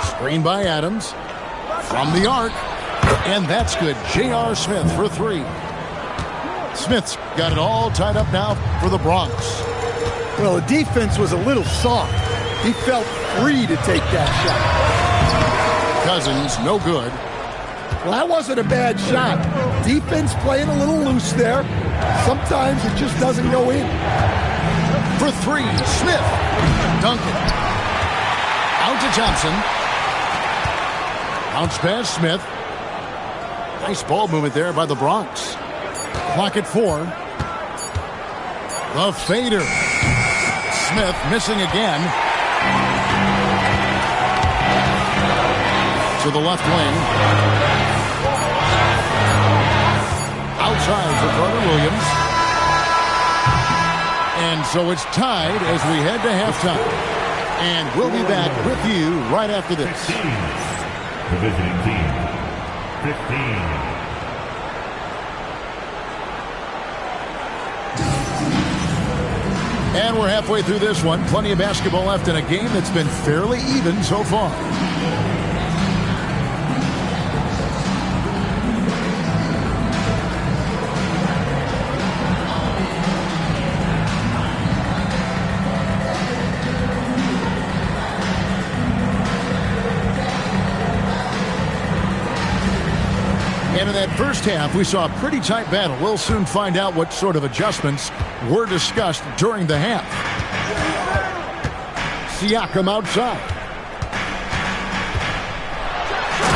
Screen by Adams. From the arc. And that's good. J.R. Smith for 3. Smith's got it all tied up now for the Bronx. Well, the defense was a little soft. He felt free to take that shot. Cousins, no good. Well, that wasn't a bad shot. Defense playing a little loose there. Sometimes it just doesn't go in. For 3, Smith. Duncan. Out to Thompson. Bounce pass, Smith. Nice ball movement there by the Bronx. Clock at 4. The fader. Smith missing again. To the left wing. Outside for Carter Williams. And so it's tied as we head to halftime. And we'll be back with you right after this. 15. The visiting team, 15. And we're halfway through this one. Plenty of basketball left in a game that's been fairly even so far. And in that first half, we saw a pretty tight battle. We'll soon find out what sort of adjustments were discussed during the half. Siakam outside.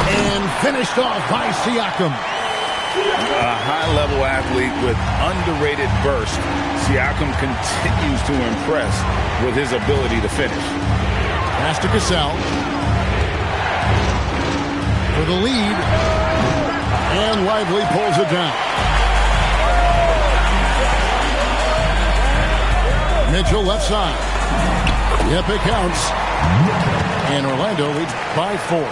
And finished off by Siakam. A high-level athlete with underrated burst. Siakam continues to impress with his ability to finish. Pass to Cassell. For the lead. And Lively pulls it down. Mitchell left side. Yep, it counts. And Orlando leads by 4.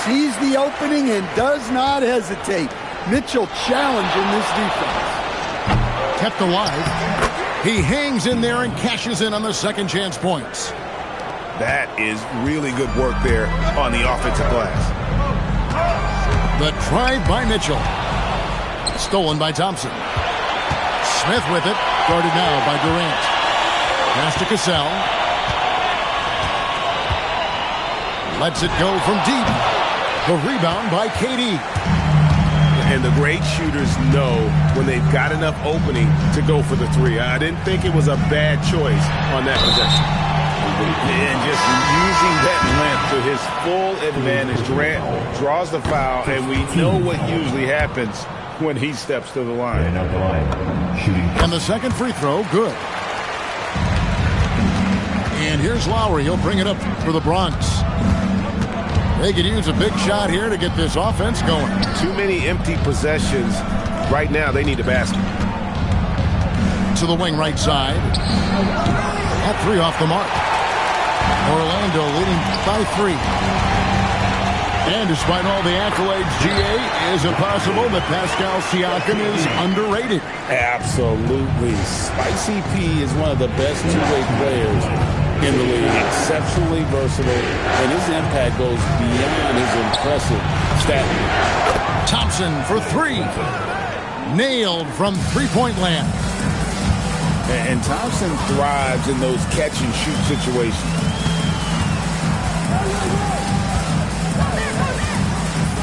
Sees the opening and does not hesitate. Mitchell challenging this defense. Kept alive. He hangs in there and cashes in on the second chance points. That is really good work there on the offensive glass. The drive by Mitchell. Stolen by Thompson. Smith with it. Guarded now by Durant. Pass to Cassell. Lets it go from deep. The rebound by KD. And the great shooters know when they've got enough opening to go for the 3. I didn't think it was a bad choice on that possession. And just using that length to his full advantage. Durant draws the foul, and we know what usually happens when he steps to the line. And up the line, shooting. And the second free throw, good. And here's Lowry. He'll bring it up for the Bronx. They could use a big shot here to get this offense going. Too many empty possessions. Right now, they need a basket. To the wing right side. That 3 off the mark. Orlando leading by 3. And despite all the accolades, GA, is it possible that Pascal Siakam is underrated? Absolutely. Spicy P is one of the best two-way players in the league. Exceptionally versatile, and his impact goes beyond his impressive stat. Thompson for 3. Nailed from three-point land. And Thompson thrives in those catch-and-shoot situations.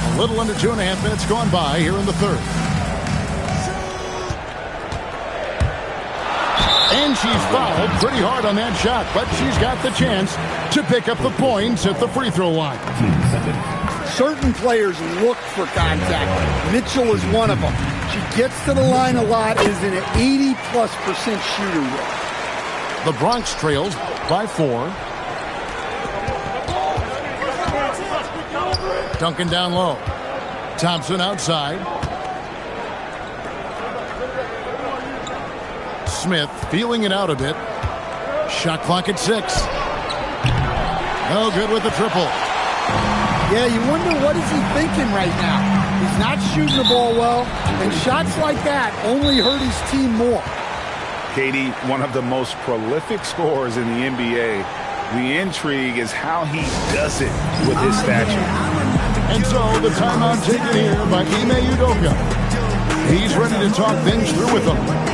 A little under 2.5 minutes gone by here in the third. And she's fouled pretty hard on that shot, but she's got the chance to pick up the points at the free throw line. Certain players look for contact. Mitchell is one of them. She gets to the line a lot, is an 80+% shooter. The Bronx trails by 4. Duncan down low. Thompson outside. Smith feeling it out a bit. Shot clock at 6. No good with the triple. Yeah, you wonder what is he thinking right now. He's not shooting the ball well, and shots like that only hurt his team more. Katie, one of the most prolific scorers in the NBA. The intrigue is how he does it with his stature. And so the timeout taken here by Ime Udoka. He's ready to talk things through with them.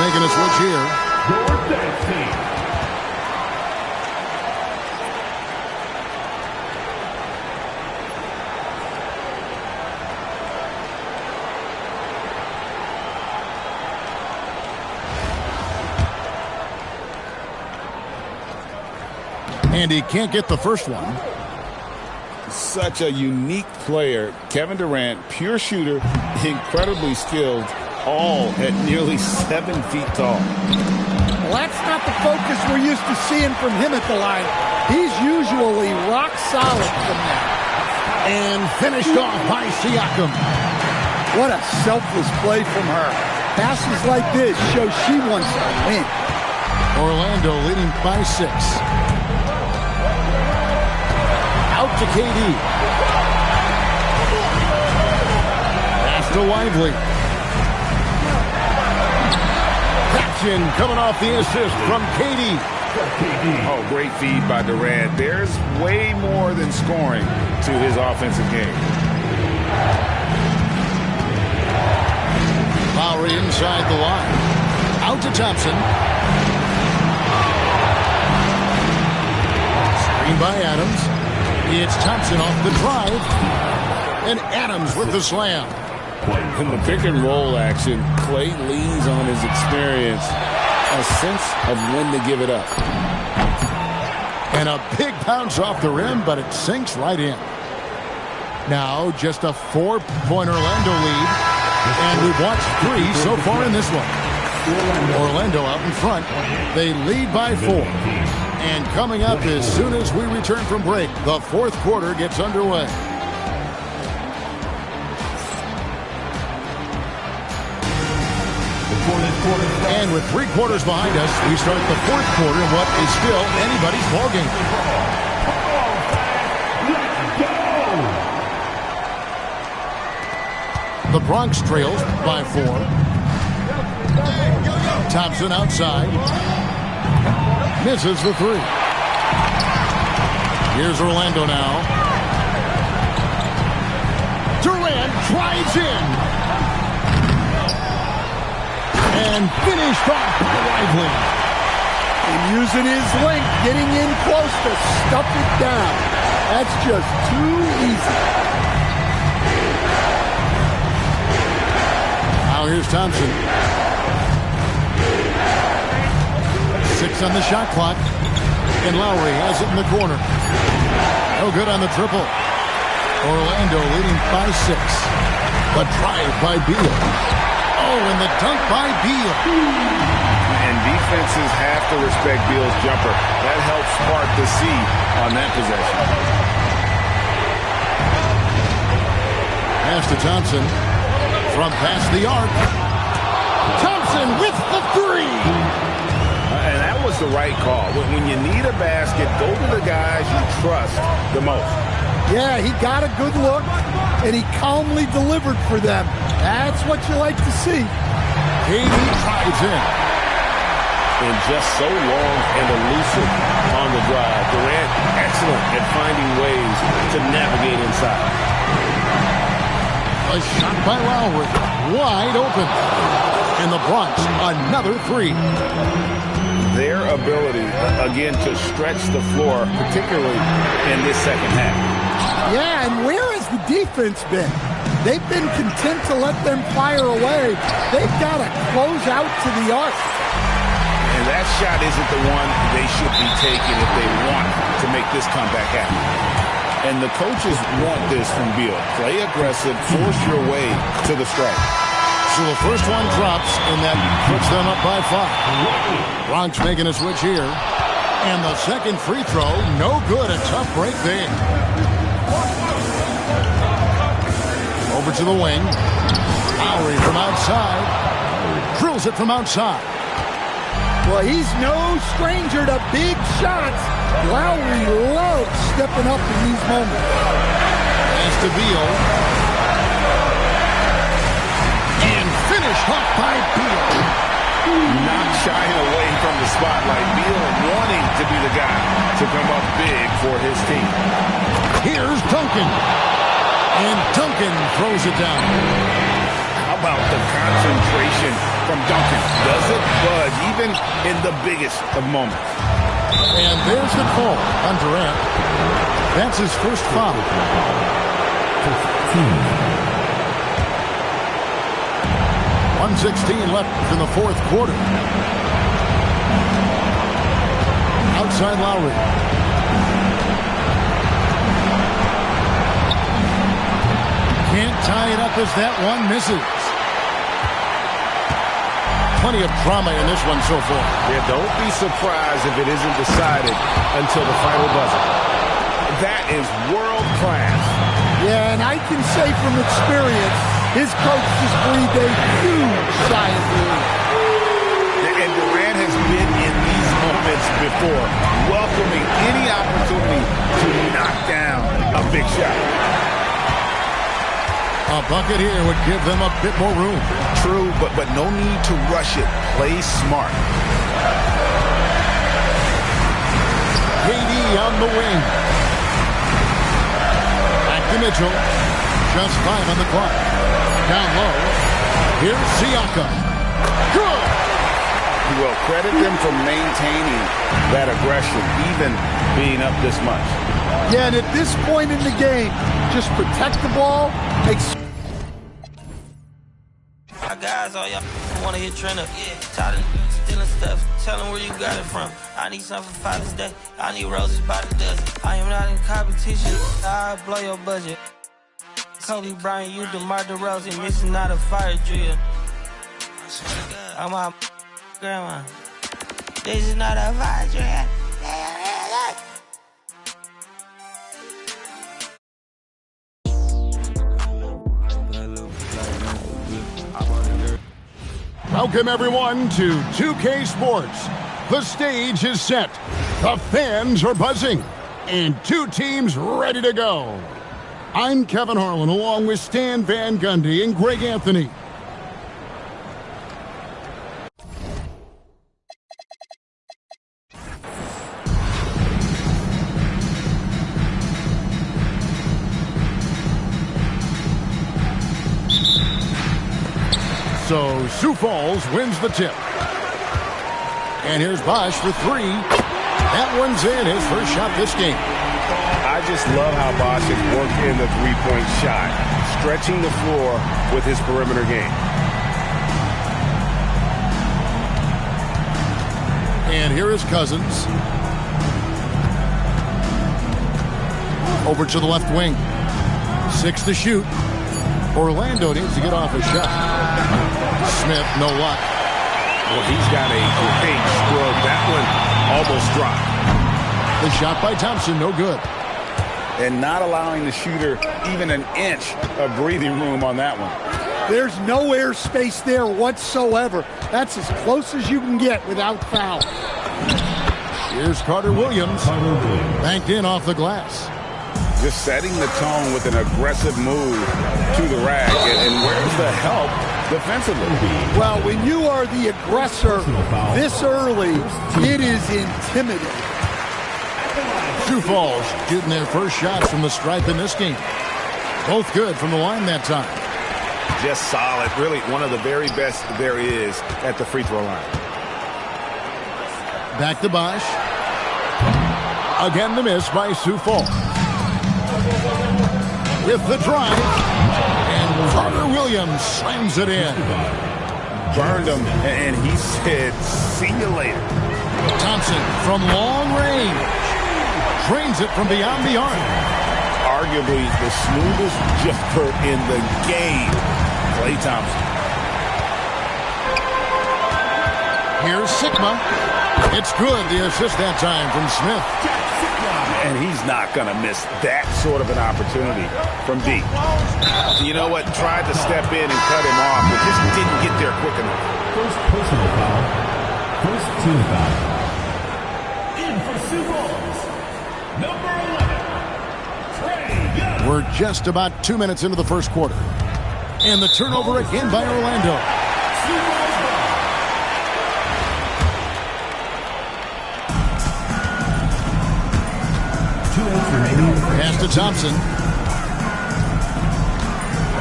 Making a switch here. And he can't get the first one. Such a unique player. Kevin Durant, pure shooter, incredibly skilled, all at nearly 7 feet tall. Well, that's not the focus we're used to seeing from him at the line. He's usually rock solid from there. And finished off by Siakam. What a selfless play from her. Passes like this show she wants to win. Orlando leading by 6. Out to KD. Pass to Lively. Coming off the assist from KD. Oh, great feed by Durant. There's way more than scoring to his offensive game. Lowry inside the line. Out to Thompson. Screen by Adams. It's Thompson off the drive. And Adams with the slam. In the pick and roll action, Clay leans on his experience, a sense of when to give it up. And a big bounce off the rim, but it sinks right in. Now just a 4-point Orlando lead, and we've watched 3 so far in this one. Orlando out in front. They lead by 4. And coming up as soon as we return from break, the 4th quarter gets underway. And with 3 quarters behind us, we start the 4th quarter in what is still anybody's ballgame. The Bronx trails by 4. Thompson outside. Misses the 3. Here's Orlando now. Durant drives in. And finished off by Lively. And using his length, getting in close to stuff it down. That's just too easy. Now here's Thompson. 6 on the shot clock. And Lowry has it in the corner. No good on the triple. Orlando leading by 6. The drive by Beal. Oh, and the dunk by Beal. And defenses have to respect Beal's jumper. That helps spark the seed on that possession. Pass to Thompson. From past the arc. Thompson with the 3. And that was the right call. When you need a basket, go to the guys you trust the most. Yeah, he got a good look, and he calmly delivered for them. That's what you like to see. KD drives in. And just so long and elusive on the drive. Durant, excellent at finding ways to navigate inside. A shot by Lowry. Wide open. And the Bronx, another three. Their ability, again, to stretch the floor, particularly in this second half. Yeah, and where has the defense been? They've been content to let them fire away. They've got to close out to the arc. And that shot isn't the one they should be taking if they want to make this comeback happen. And the coaches want this from Beal. Play aggressive, force your way to the strike. So the first one drops, and that puts them up by 5. Bronx making a switch here. And the second free throw, no good. A tough break there. Over to the wing. Lowry from outside. Drills it from outside. Well, he's no stranger to big shots. Lowry loves stepping up in these moments. Pass to Beal. And finished off by Beal. Not shying away from the spotlight. Beal wanting to be the guy to come up big for his team. Here's Duncan. And Duncan throws it down. How about the concentration from Duncan? Does it budge even in the biggest of moments? And there's the call on Durant. That's his first foul. 1:16 left in the fourth quarter. Outside Lowry. Can't tie it up as that one misses. Plenty of drama in this one so far. Yeah, don't be surprised if it isn't decided until the final buzzer. That is world class. Yeah, and I can say from experience, his coach just breathed a huge sigh of relief. And Durant has been in these moments before, welcoming any opportunity to knock down a big shot. A bucket here would give them a bit more room. True, but no need to rush it. Play smart. KD on the wing. Back to Mitchell. Just 5 on the clock. Down low. Here's Siakam. Good! Well, credit them for maintaining that aggression, even being up this much. Yeah, and at this point in the game, just protect the ball. My guys, all y'all want to hit trend up. Tired of stealing stuff. Tell them where you got it from. I need something for Father's Day. I need roses by the dozen. I am not in competition. I'll blow your budget. Kobe Bryant, you DeMar DeRozan, missing out a fire drill. I'm my grandma. This is not a fire drill. Welcome, everyone, to 2K Sports. The stage is set. The fans are buzzing. And 2 teams ready to go. I'm Kevin Harlan, along with Stan Van Gundy and Greg Anthony. So Sioux Falls wins the tip. And here's Bosch for 3. That one's in, his first shot this game. I just love how Bosch has worked in the three-point shot, stretching the floor with his perimeter game. And here is Cousins. Over to the left wing. 6 to shoot. Orlando needs to get off a shot. Smith, no luck. Well, he's got a great stroke. That one almost dropped. The shot by Thompson, no good. And not allowing the shooter even an inch of breathing room on that one. There's no air space there whatsoever. That's as close as you can get without foul. Here's Carter Williams. Banked in off the glass. Just setting the tone with an aggressive move to the rack. And where's the help defensively? Well, when you are the aggressor this early, it is intimidating. Sioux Falls getting their first shots from the stripe in this game. Both good from the line that time. just solid. Really one of the very best there is at the free throw line. Back to Bosch. Again, the miss by Sioux Falls. With the drive. And Carter Williams slams it in. Burned him, and he said, see you later. Thompson from long range. Drains it from beyond the arc. Arguably the smoothest jumper in the game. Klay Thompson. Here's Sigma. It's good. The assist that time from Smith. And he's not going to miss that sort of an opportunity from deep. You know what? Tried to step in and cut him off, but just didn't get there quick enough. First personal foul. First team foul. In for Sioux Falls, number 11, Trae Young. We're just about 2 minutes into the first quarter. And the turnover again by Orlando. Pass to Thompson.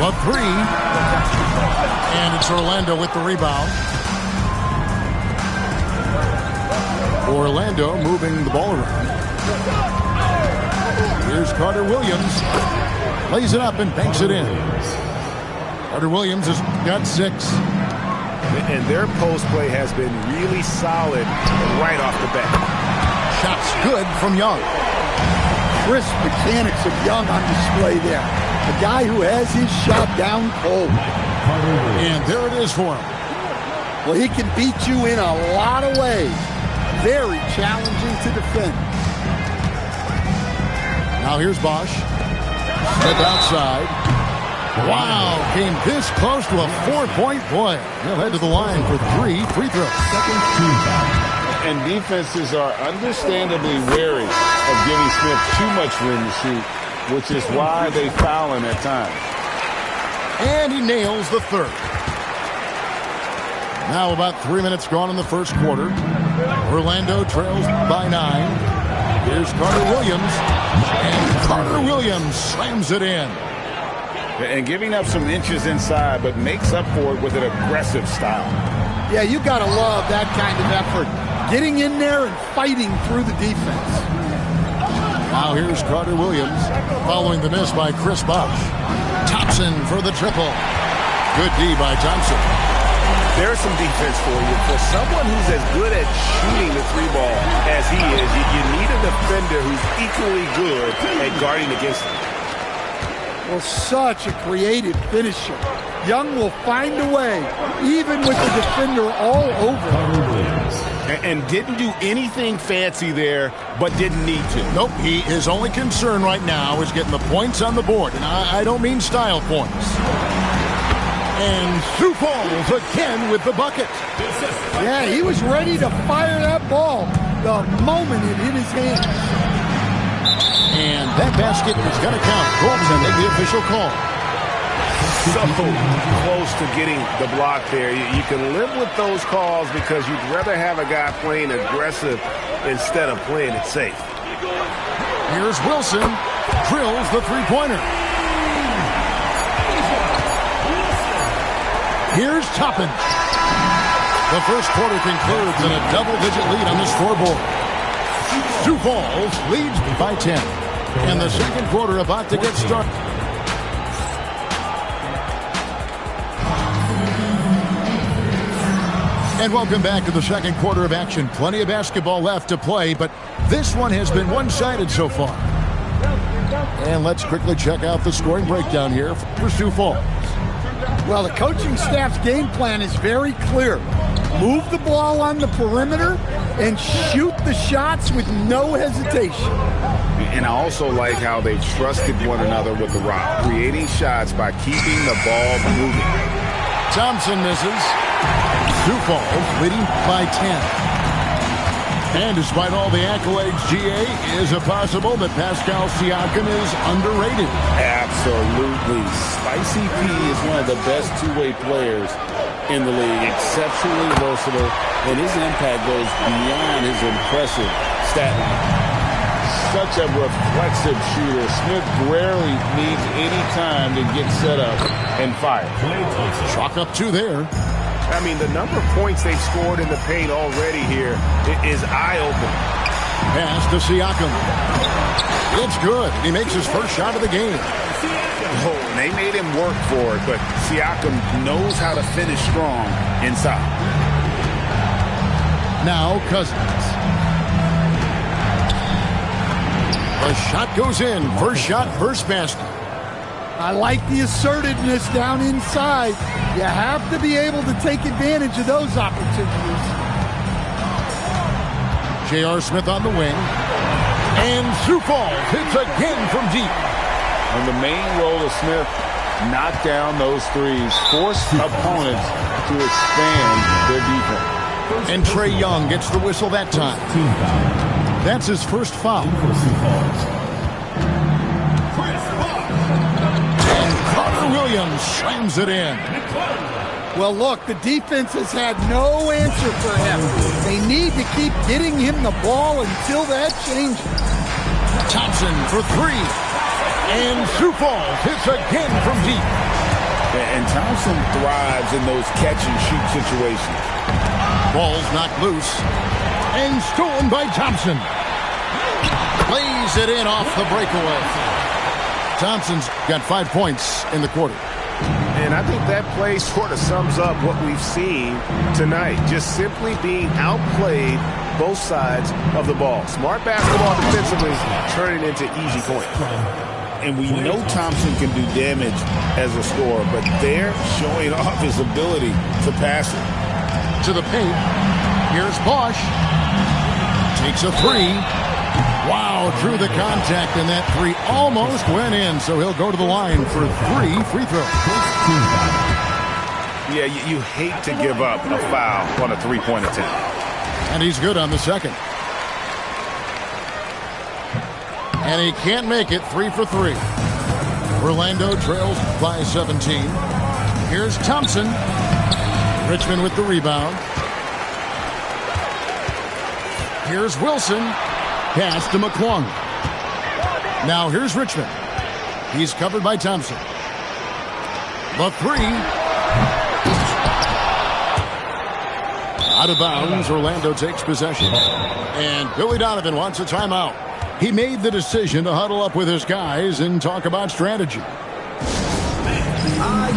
A three. And it's Orlando with the rebound. Orlando moving the ball around. Here's Carter Williams. Lays it up and banks it in. Carter Williams has got 6. And their post play has been really solid right off the bat. Shots good from Young. Crisp mechanics of Young on display there. A guy who has his shot down cold. And there it is for him. Well, he can beat you in a lot of ways. Very challenging to defend. Now here's Bosch. Smith outside. Wow, came this close to a 4-point play. He'll head to the line for 3 free throws. Second team foul. And defenses are understandably wary of giving Smith too much room to shoot, which is why they foul him at times. And he nails the third. Now about 3 minutes gone in the first quarter. Orlando trails by 9. Here's Carter Williams. And Carter Williams slams it in. And giving up some inches inside, but makes up for it with an aggressive style. Yeah, you got to love that kind of effort. Getting in there and fighting through the defense. Now here's Carter Williams following the miss by Chris Bosch. Thompson for the triple. Good D by Thompson. There's some defense for you. For someone who's as good at shooting the 3-ball as he is, you need a defender who's equally good at guarding against him. Well, such a creative finisher. Young will find a way, even with the defender all over. And didn't do anything fancy there, but didn't need to. Nope, his only concern right now is getting the points on the board. And I don't mean style points. And Sioux Falls again with the bucket. Yeah, he was ready to fire that ball the moment it hit his hand. And that basket is going to count. Goaltending the official call. So close to getting the block there. You can live with those calls because you'd rather have a guy playing aggressive instead of playing it safe. Here's Wilson. Drills the three-pointer. Here's Toppin. The first quarter concludes in a double-digit lead on the scoreboard. Sioux Falls leads by 10. And the second quarter about to get started. And welcome back to the second quarter of action. Plenty of basketball left to play, but this one has been one-sided so far. And let's quickly check out the scoring breakdown here for Sioux Falls. Well, the coaching staff's game plan is very clear. Move the ball on the perimeter and shoot the shots with no hesitation. And I also like how they've trusted one another with the rock, creating shots by keeping the ball moving. Thompson misses. Sioux Falls leading by 10. And despite all the accolades, GA, is it possible that Pascal Siakam is underrated? Absolutely. Spicy P is one of the best two-way players in the league. Exceptionally versatile, and his impact goes beyond his impressive stat line. such a reflexive shooter. Smith rarely needs any time to get set up and fire. Chalk up 2 there. I mean, the number of points they've scored in the paint already here is eye-opening. Pass to Siakam. It's good. He makes his first shot of the game. Oh, they made him work for it, but Siakam knows how to finish strong inside. Now Cousins. The shot goes in. First shot, first basket. I like the assertiveness down inside. You have to be able to take advantage of those opportunities. J.R. Smith on the wing. And Sioux Falls hits again from deep. And the main role of Smith, knock down those threes, force opponents to expand their defense. And Trae Young gets the whistle that time. That's his first foul. And Carter Williams slams it in. Well, look, the defense has had no answer for him. They need to keep getting him the ball until that changes. Thompson for 3. And Sioux Falls hits again from deep. And Thompson thrives in those catch-and-shoot situations. Ball's knocked loose. And stolen by Thompson. Plays it in off the breakaway. Thompson's got 5 points in the quarter. And I think that play sort of sums up what we've seen tonight. Just simply being outplayed both sides of the ball. Smart basketball defensively, turning into easy points. And we know Thompson can do damage as a scorer, but they're showing off his ability to pass it. To the paint. Here's Bosch. Takes a 3. Wow, drew the contact, and that 3 almost went in, so he'll go to the line for 3 free throws. Yeah, you hate to give up a foul on a three-point attempt. And he's good on the second. And he can't make it. 3 for 3. Orlando trails by 17. Here's Thompson. Richmond with the rebound. Here's Wilson. Pass to McClung. Now here's Richmond. He's covered by Thompson. The 3. Out of bounds. Orlando takes possession. And Billy Donovan wants a timeout. He made the decision to huddle up with his guys and talk about strategy. Oh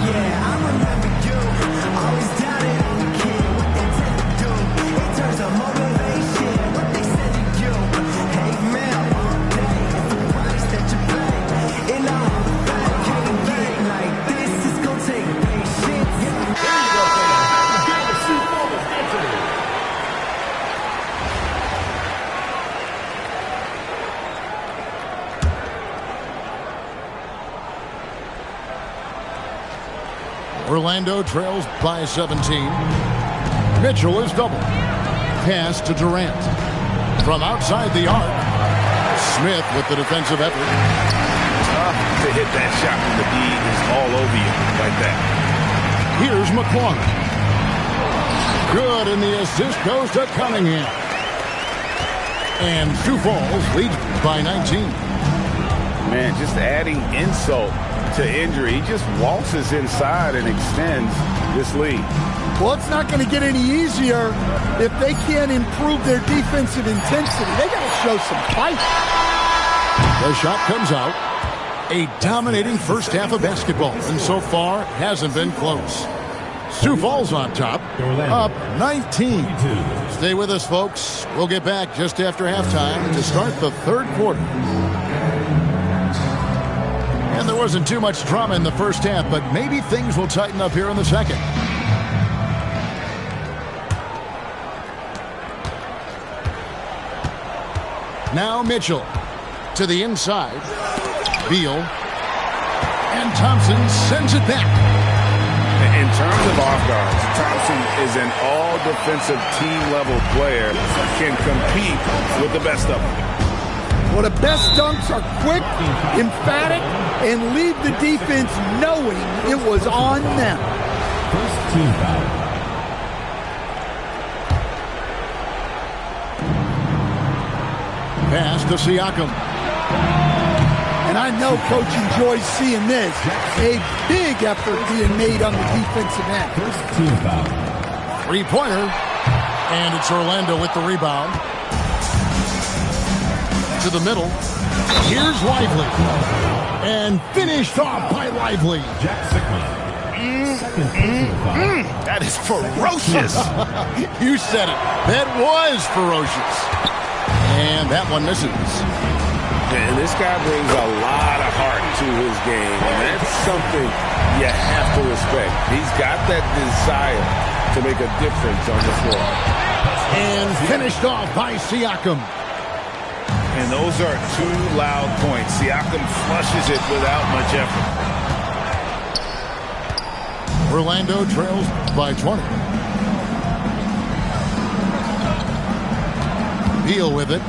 yeah, I remember you. Always doubted on the kid, what they tend to do. In terms of motivation, what they said to you. Hey man, all day, it's the price that you pay. And all that can't get like this, is gonna take patience. Orlando trails by 17. Mitchell is double. Pass to Durant. From outside the arc, Smith with the defensive effort. Tough to hit that shot when the D is all over you like that. Here's McClung. Good, and the assist goes to Cunningham. And Sioux Falls leads by 19. Man, just adding insult to injury. He just waltzes inside and extends this lead. Well, it's not going to get any easier if they can't improve their defensive intensity. They got to show some fight. The shot comes out. A dominating first half of basketball, and so far hasn't been close. Sioux Falls on top, up 19. Stay with us, folks. We'll get back just after halftime to start the third quarter. And there wasn't too much drama in the first half, but maybe things will tighten up here in the second. Now Mitchell to the inside. Beal. And Thompson sends it back. In terms of off guards, Thompson is an all-defensive team-level player, can compete with the best of them. Well, the best dunks are quick, emphatic, and leave the defense knowing it was on them. First team foul. pass to Siakam. And I know Coach enjoys seeing this. A big effort being made on the defensive end. First team foul. Three-pointer. And it's Orlando with the rebound. To the middle. Here's Lively. And finished off by Lively. Jack Sigma. That is ferocious. You said it. That was ferocious. And that one misses. And this guy brings a lot of heart to his game, and that's something you have to respect. He's got that desire to make a difference on the floor. And finished off by Siakam. And those are two loud points. Siakam flushes it without much effort. Orlando trails by 20. Beal with it.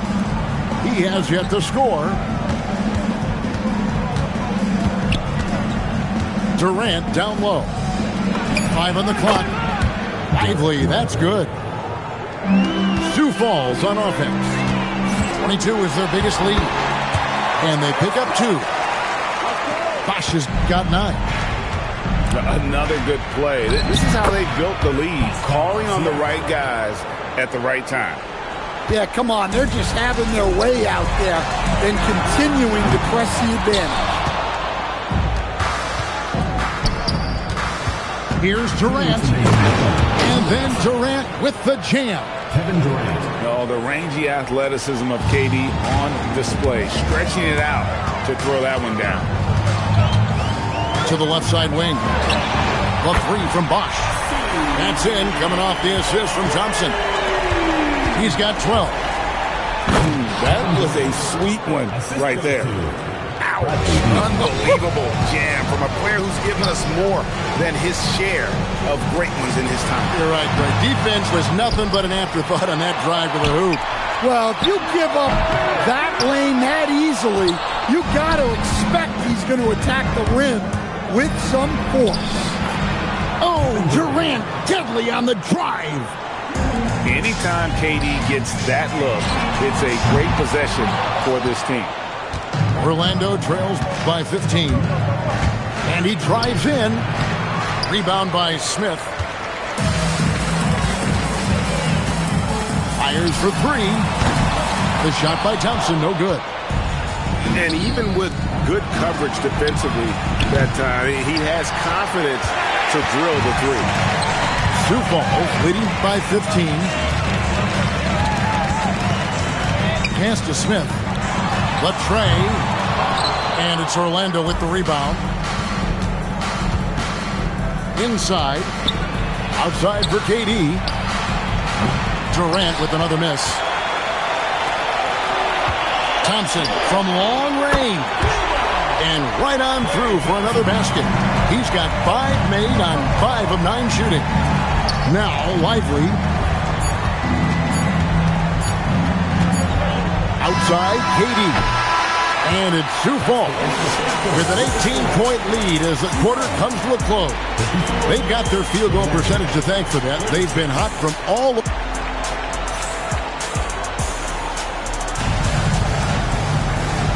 He has yet to score. Durant down low. 5 on the clock. Lively, that's good. Sioux Falls on offense. 22 is their biggest lead. And they pick up 2. Bosch has got 9. Another good play. This is how they built the lead, calling on the right guys at the right time. Yeah, come on. They're just having their way out there and continuing to press the advantage. Here's Durant. And then Durant with the jam. Kevin Durant. No, the rangy athleticism of KD on display, stretching it out to throw that one down. To the left side wing. The 3 from Bosch. That's in, coming off the assist from Thompson. He's got 12. That was a sweet one right there. Ouch. Unbelievable jam from a player who's given us more than his share of great ones in his time. You're right, Greg. Defense was nothing but an afterthought on that drive to the hoop. Well, if you give up that lane that easily, you got to expect he's going to attack the rim with some force. Oh, Durant deadly on the drive. Anytime KD gets that look, it's a great possession for this team. Orlando trails by 15. And he drives in. Rebound by Smith. Fires for 3. The shot by Thompson, no good. And even with good coverage defensively that time, he has confidence to drill the 3. Sioux Falls leading by 15. Pass to Smith. Latrey. And it's Orlando with the rebound. Inside. Outside for KD. Durant with another miss. Thompson from long range. And right on through for another basket. He's got 5 made on 5 of 9 shooting. Now Lively. Outside, KD. And it's Sioux Falls with an 18-point lead as the quarter comes to a close. They've got their field goal percentage to thank for that. They've been hot from all...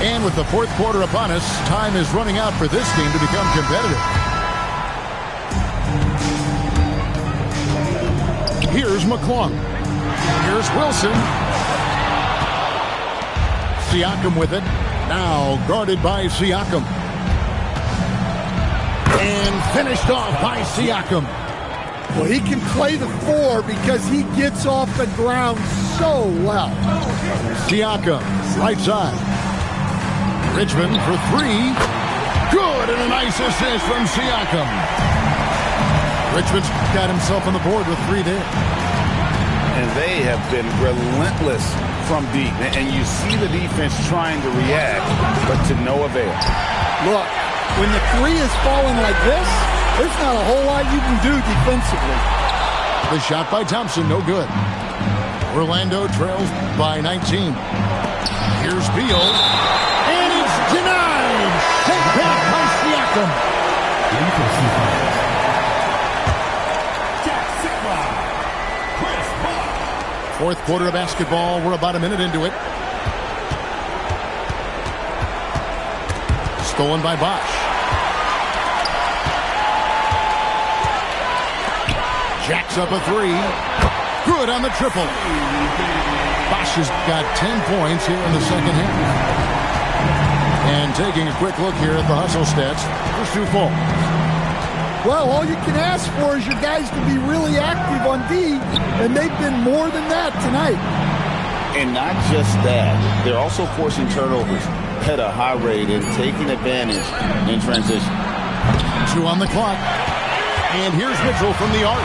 And with the fourth quarter upon us, time is running out for this team to become competitive. Here's McClung. Here's Wilson. Siakam with it. Now guarded by Siakam. And finished off by Siakam. Well, he can play the 4 because he gets off the ground so well. Siakam, right side. Richmond for 3. Good, and a nice assist from Siakam. Richmond's got himself on the board with 3 there. And they have been relentless from deep. And you see the defense trying to react, but to no avail. Look, when the 3 is falling like this, there's not a whole lot you can do defensively. The shot by Thompson, no good. Orlando trails by 19. Here's Beal. And it's denied. Take back by Siakam. Fourth quarter of basketball. We're about a minute into it. Stolen by Bosch. Jacks up a three. Good on the triple. Bosch has got 10 points here in the second half. And taking a quick look here at the hustle stats for Sioux Falls. Well, all you can ask for is your guys to be really active on D, and they've been more than that tonight. And not just that, they're also forcing turnovers at a high rate and taking advantage in transition. 2 on the clock. And here's Mitchell from the arc.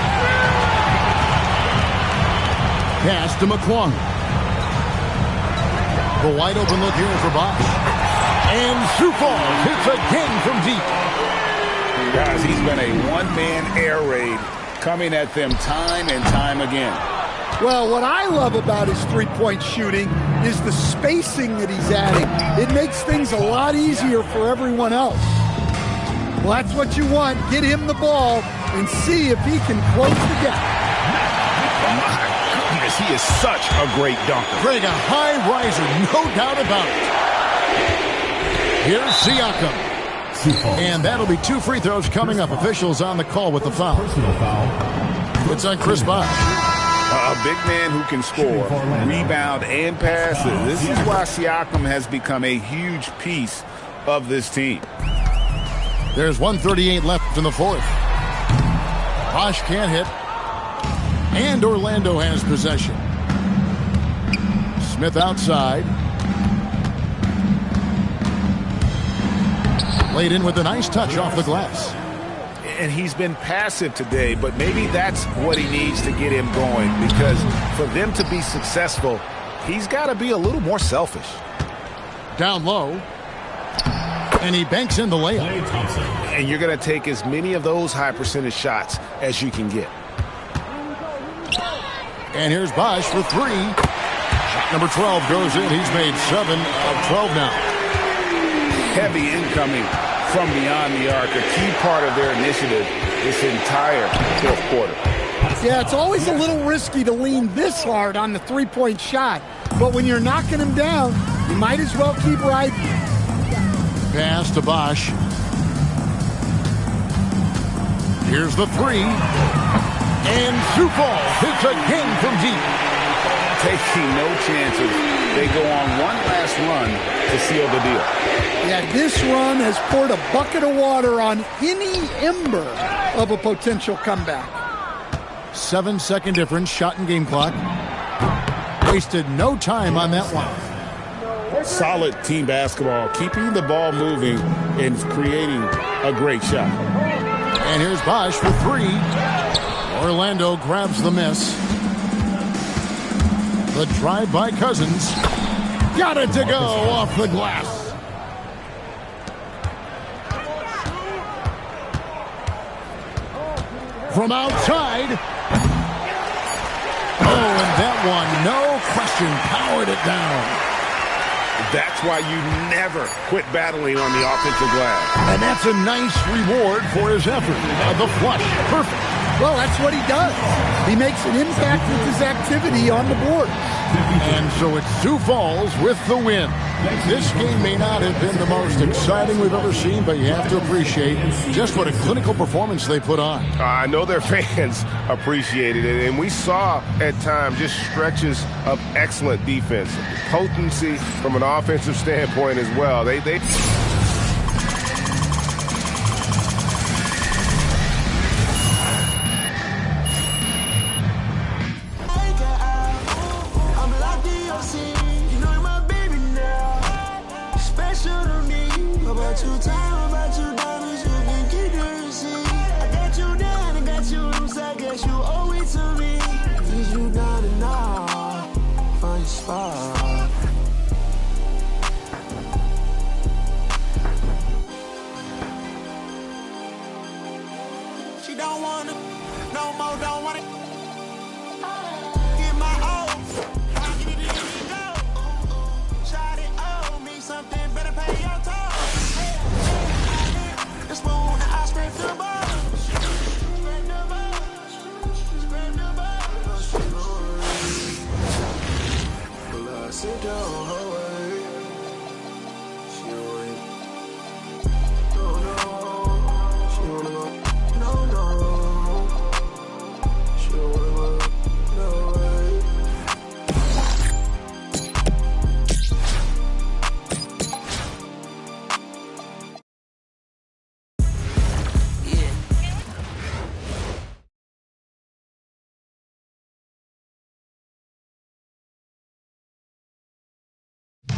Pass to McClung. The wide open look here for Bosch. And Sioux Falls hits again from deep. Guys, he's been a one-man air raid coming at them time and time again. Well, what I love about his three-point shooting is the spacing that he's adding. It makes things a lot easier for everyone else. Well, that's what you want. Get him the ball and see if he can close the gap. My goodness, he is such a great dunker. Greg, a high riser, no doubt about it. Here's Siakam. And that'll be 2 free throws coming up. Officials on the call with the foul. It's on Chris Bosch. A big man who can score, rebound, and pass. This is why Siakam has become a huge piece of this team. There's 1:38 left in the fourth. Bosch can't hit. And Orlando has possession. Smith outside. Laid in with a nice touch off the glass. And he's been passive today, but maybe that's what he needs to get him going, because for them to be successful, he's got to be a little more selfish. Down low. And he banks in the layup. And you're going to take as many of those high percentage shots as you can get. And here's Bosch for 3. Shot number 12 goes in. He's made 7 of 12 now. Heavy incoming from beyond the arc, a key part of their initiative this entire fourth quarter. Yeah, it's always a little risky to lean this hard on the three-point shot, but when you're knocking him down, you might as well keep riding. Pass to Bosch. Here's the 3. And Sioux Falls hits again from deep. Taking no chances. They go on one last run to seal the deal. Yeah, this run has poured a bucket of water on any ember of a potential comeback. 7-second difference, shot and game clock. Wasted no time on that one. Solid team basketball, keeping the ball moving and creating a great shot. And here's Bosch for 3. Orlando grabs the miss. The drive by Cousins. Got it to go off the glass. From outside. Oh, and that one, no question, powered it down. That's why you never quit battling on the offensive glass. And that's a nice reward for his effort. The flush, perfect. Well, that's what he does. He makes an impact with his activity on the board. And so it's Sioux Falls with the win. This game may not have been the most exciting we've ever seen, but you have to appreciate just what a clinical performance they put on. I know their fans appreciated it, and we saw at times just stretches of excellent defense. Potency from an offensive standpoint as well. They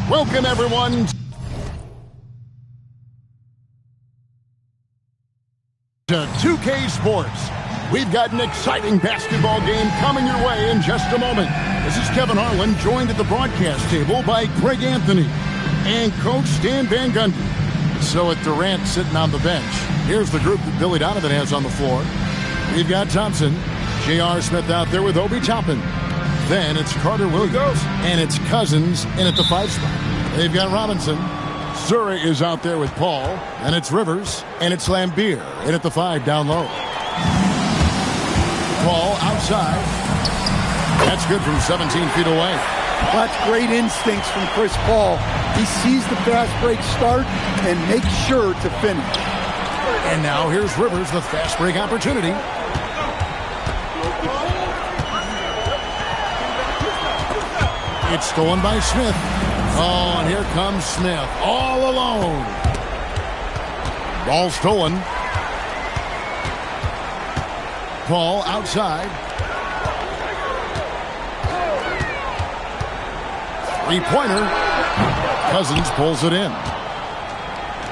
Welcome, everyone, to 2K Sports. We've got an exciting basketball game coming your way in just a moment. This is Kevin Harlan, joined at the broadcast table by Greg Anthony and Coach Stan Van Gundy. So with Durant sitting on the bench, here's the group that Billy Donovan has on the floor. We've got Thompson, J.R. Smith out there with Obi Toppin. Then it's Carter Williams, and it's Cousins in at the 5 spot. They've got Robinson. Zuri is out there with Paul, and it's Rivers, and it's Lambier in at the 5 down low. Paul outside. That's good from 17 feet away. That's great instincts from Chris Paul. He sees the fast break start and makes sure to finish. And now here's Rivers, the fast break opportunity. It's stolen by Smith. Oh, and here comes Smith, all alone. Ball stolen. Paul outside. Three-pointer. Cousins pulls it in.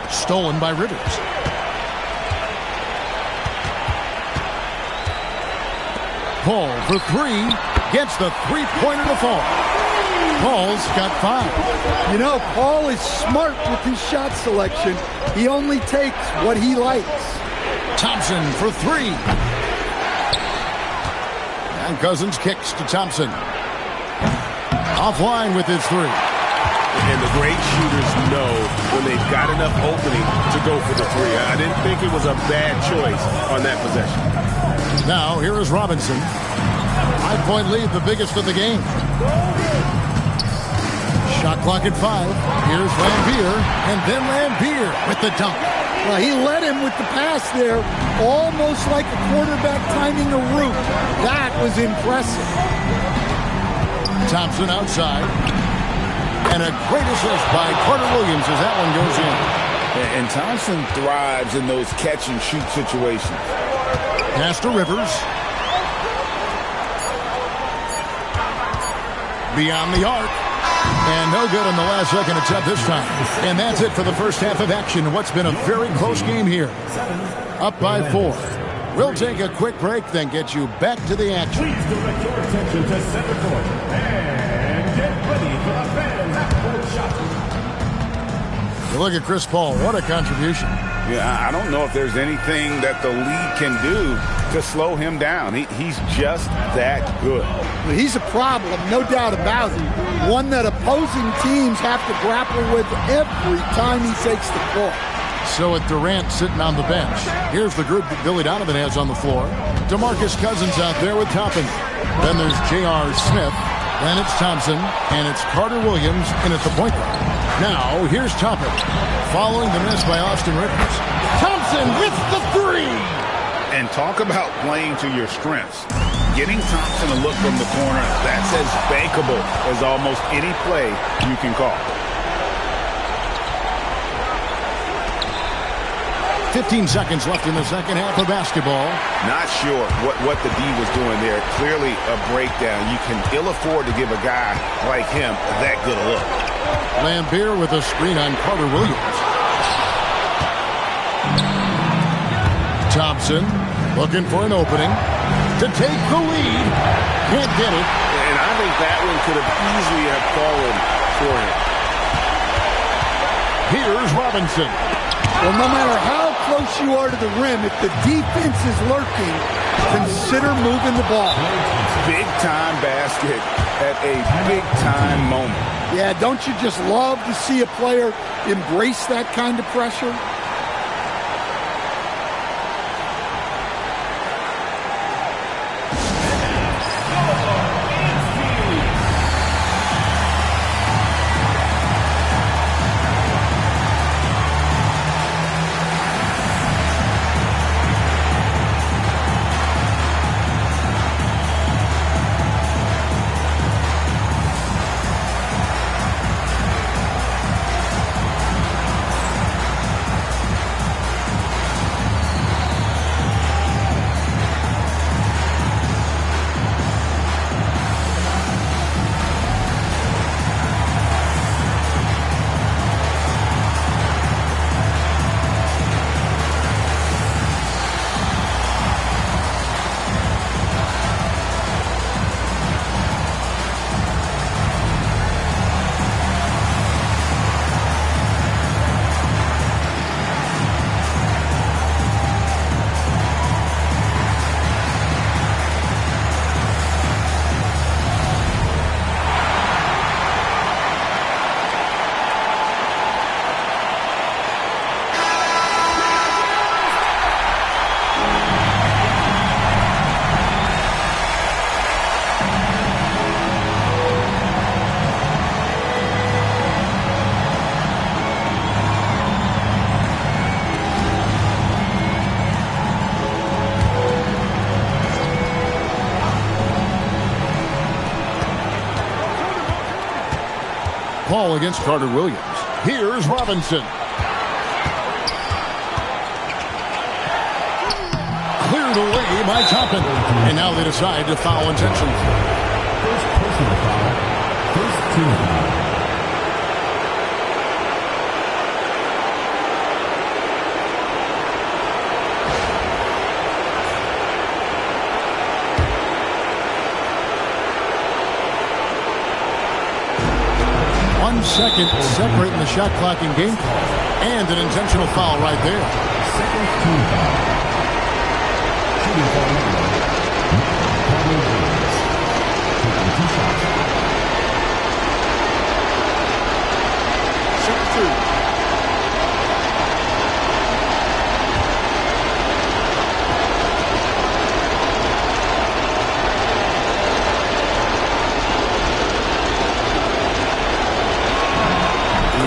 Stolen by Rivers. Paul for 3. Gets the three-pointer to fall. Paul's got 5. You know, Paul is smart with his shot selection. He only takes what he likes. Thompson for 3. And Cousins kicks to Thompson. Offline with his 3. And the great shooters know when they've got enough opening to go for the 3. I didn't think it was a bad choice on that possession. Now, here is Robinson. 5-point lead, the biggest of the game. Shot clock at 5. Here's Lambier, and then Lambier with the dunk. Well, he led him with the pass there, almost like a quarterback timing a route. That was impressive. Thompson outside. And a great assist by Carter Williams as that one goes in. And Thompson thrives in those catch-and-shoot situations. Pass to Rivers. Beyond the arc. And no good on the last second attempt this time. And that's it for the first half of action. What's been a very close game here. Up by 4. We'll take a quick break, then get you back to the action. Please direct your attention to center court. And get ready for the fans at court shot. You look at Chris Paul. What a contribution. Yeah, I don't know if there's anything that the league can do to slow him down. He's just that good. He's a problem, no doubt about it. One that opposing teams have to grapple with every time he takes the floor. So with Durant sitting on the bench, here's the group that Billy Donovan has on the floor. DeMarcus Cousins out there with Toppin. Then there's J.R. Smith. Then it's Thompson. And it's Carter Williams in at the point guard. Now, here's Toppin. Following the miss by Austin Rivers. Thompson with the 3. And talk about playing to your strengths. Getting Thompson a look from the corner, that's as bankable as almost any play you can call. 15 seconds left in the second half of basketball. Not sure what the D was doing there. Clearly a breakdown. You can ill afford to give a guy like him that good a look. Lambier with a screen on Carter Williams. Thompson looking for an opening to take the lead. Can't get it. And I think that one could have easily have fallen for him. Here's Robinson. Well, no matter how close you are to the rim, if the defense is lurking, consider moving the ball. Big-time basket at a big-time moment. Yeah, don't you just love to see a player embrace that kind of pressure? Ball against Carter Williams. Here's Robinson. Cleared away by Toppin. And now they decide to foul intentionally. First personal foul. First team foul. 1 second separating the shot clock and game clock. And an intentional foul right there. Second team foul. Shooting foul number 2 shots. Shoot 2.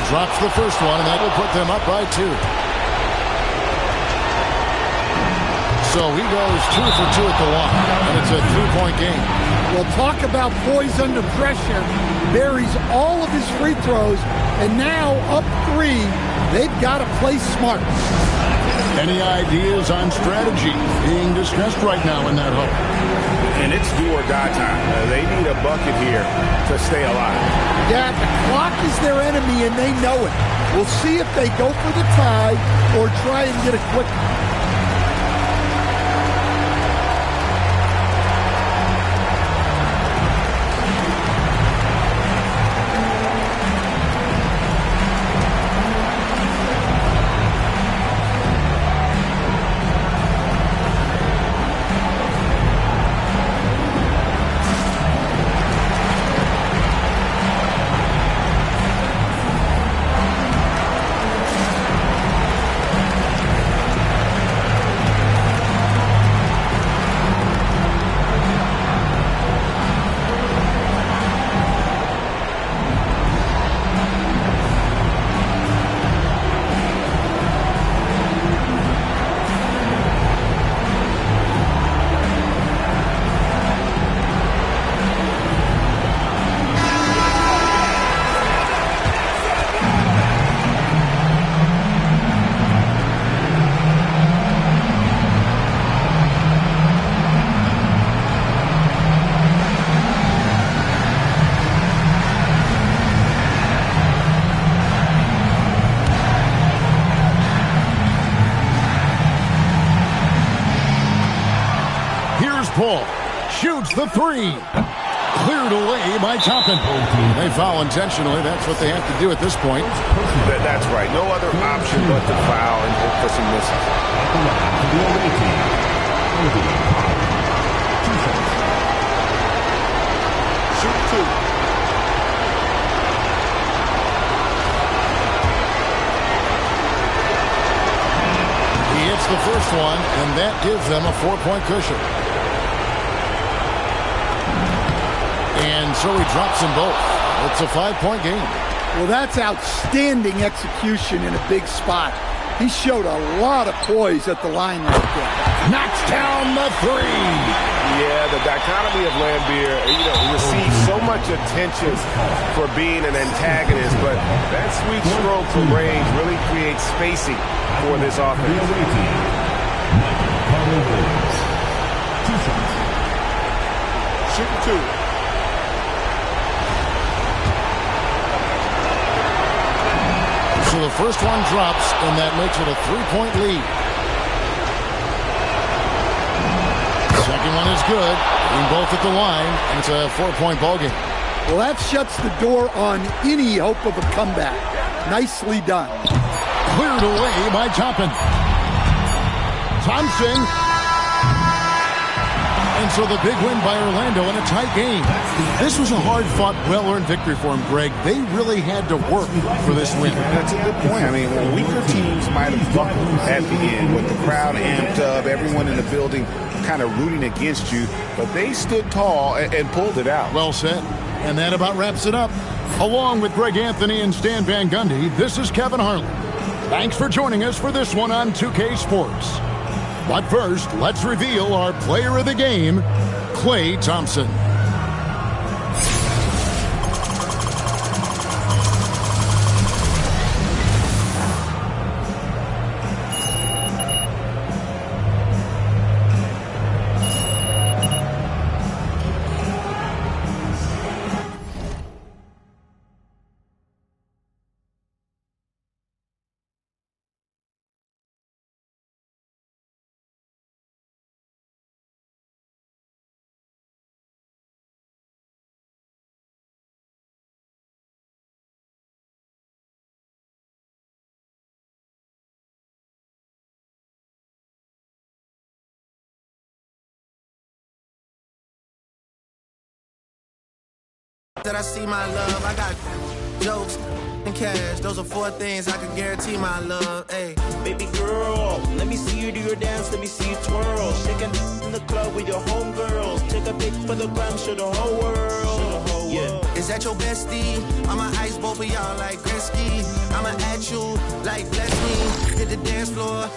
Drops the first one, and that will put them up by 2. So he goes 2 for 2 at the line, and it's a 3-point game. Well, talk about poise under pressure. Buries all of his free throws, and now up 3. They've got to play smart. Any ideas on strategy being discussed right now in that hole? And it's do or die time. They need a bucket here to stay alive. Yeah, the clock is their enemy, and they know it. We'll see if they go for the tie or try and get a quick. Paul shoots the 3. Cleared away by Toppin. They foul intentionally. That's what they have to do at this point. That's right. No other option but to foul and hope for some misses. Shoot 2. He hits the first one, and that gives them a 4-point cushion. And so he drops them both. It's a 5-point game. Well, that's outstanding execution in a big spot. He showed a lot of poise at the line right there. Knocks down the 3. Yeah, the dichotomy of Lambier, receives so much attention for being an antagonist, but that sweet stroke from range really creates spacing for this offense. Shoot 2. So the first one drops, and that makes it a 3-point lead. Second one is good. Being both at the line, and it's a 4-point ballgame. Well, that shuts the door on any hope of a comeback. Nicely done. Cleared away by Toppin. Thompson. And so the big win by Orlando in a tight game. This was a hard-fought, well-earned victory for him, Greg. They really had to work for this win. That's a good point. I mean, weaker teams might have buckled at the end with the crowd amped up, everyone in the building kind of rooting against you, but they stood tall and pulled it out. Well said. And that about wraps it up. Along with Greg Anthony and Stan Van Gundy, this is Kevin Harlan. Thanks for joining us for this one on 2K Sports. But first, let's reveal our player of the game, Klay Thompson. that I see my love. I got jokes and cash. Those are 4 things I can guarantee my love. Hey, baby girl, let me see you do your dance. Let me see you twirl. Shaking in the club with your homegirls. Take a pic for the gram, show the whole world. Yeah. Is that your bestie? I'ma ice both of y'all like Gretzky. I'ma at you like bless me. Hit the dance floor.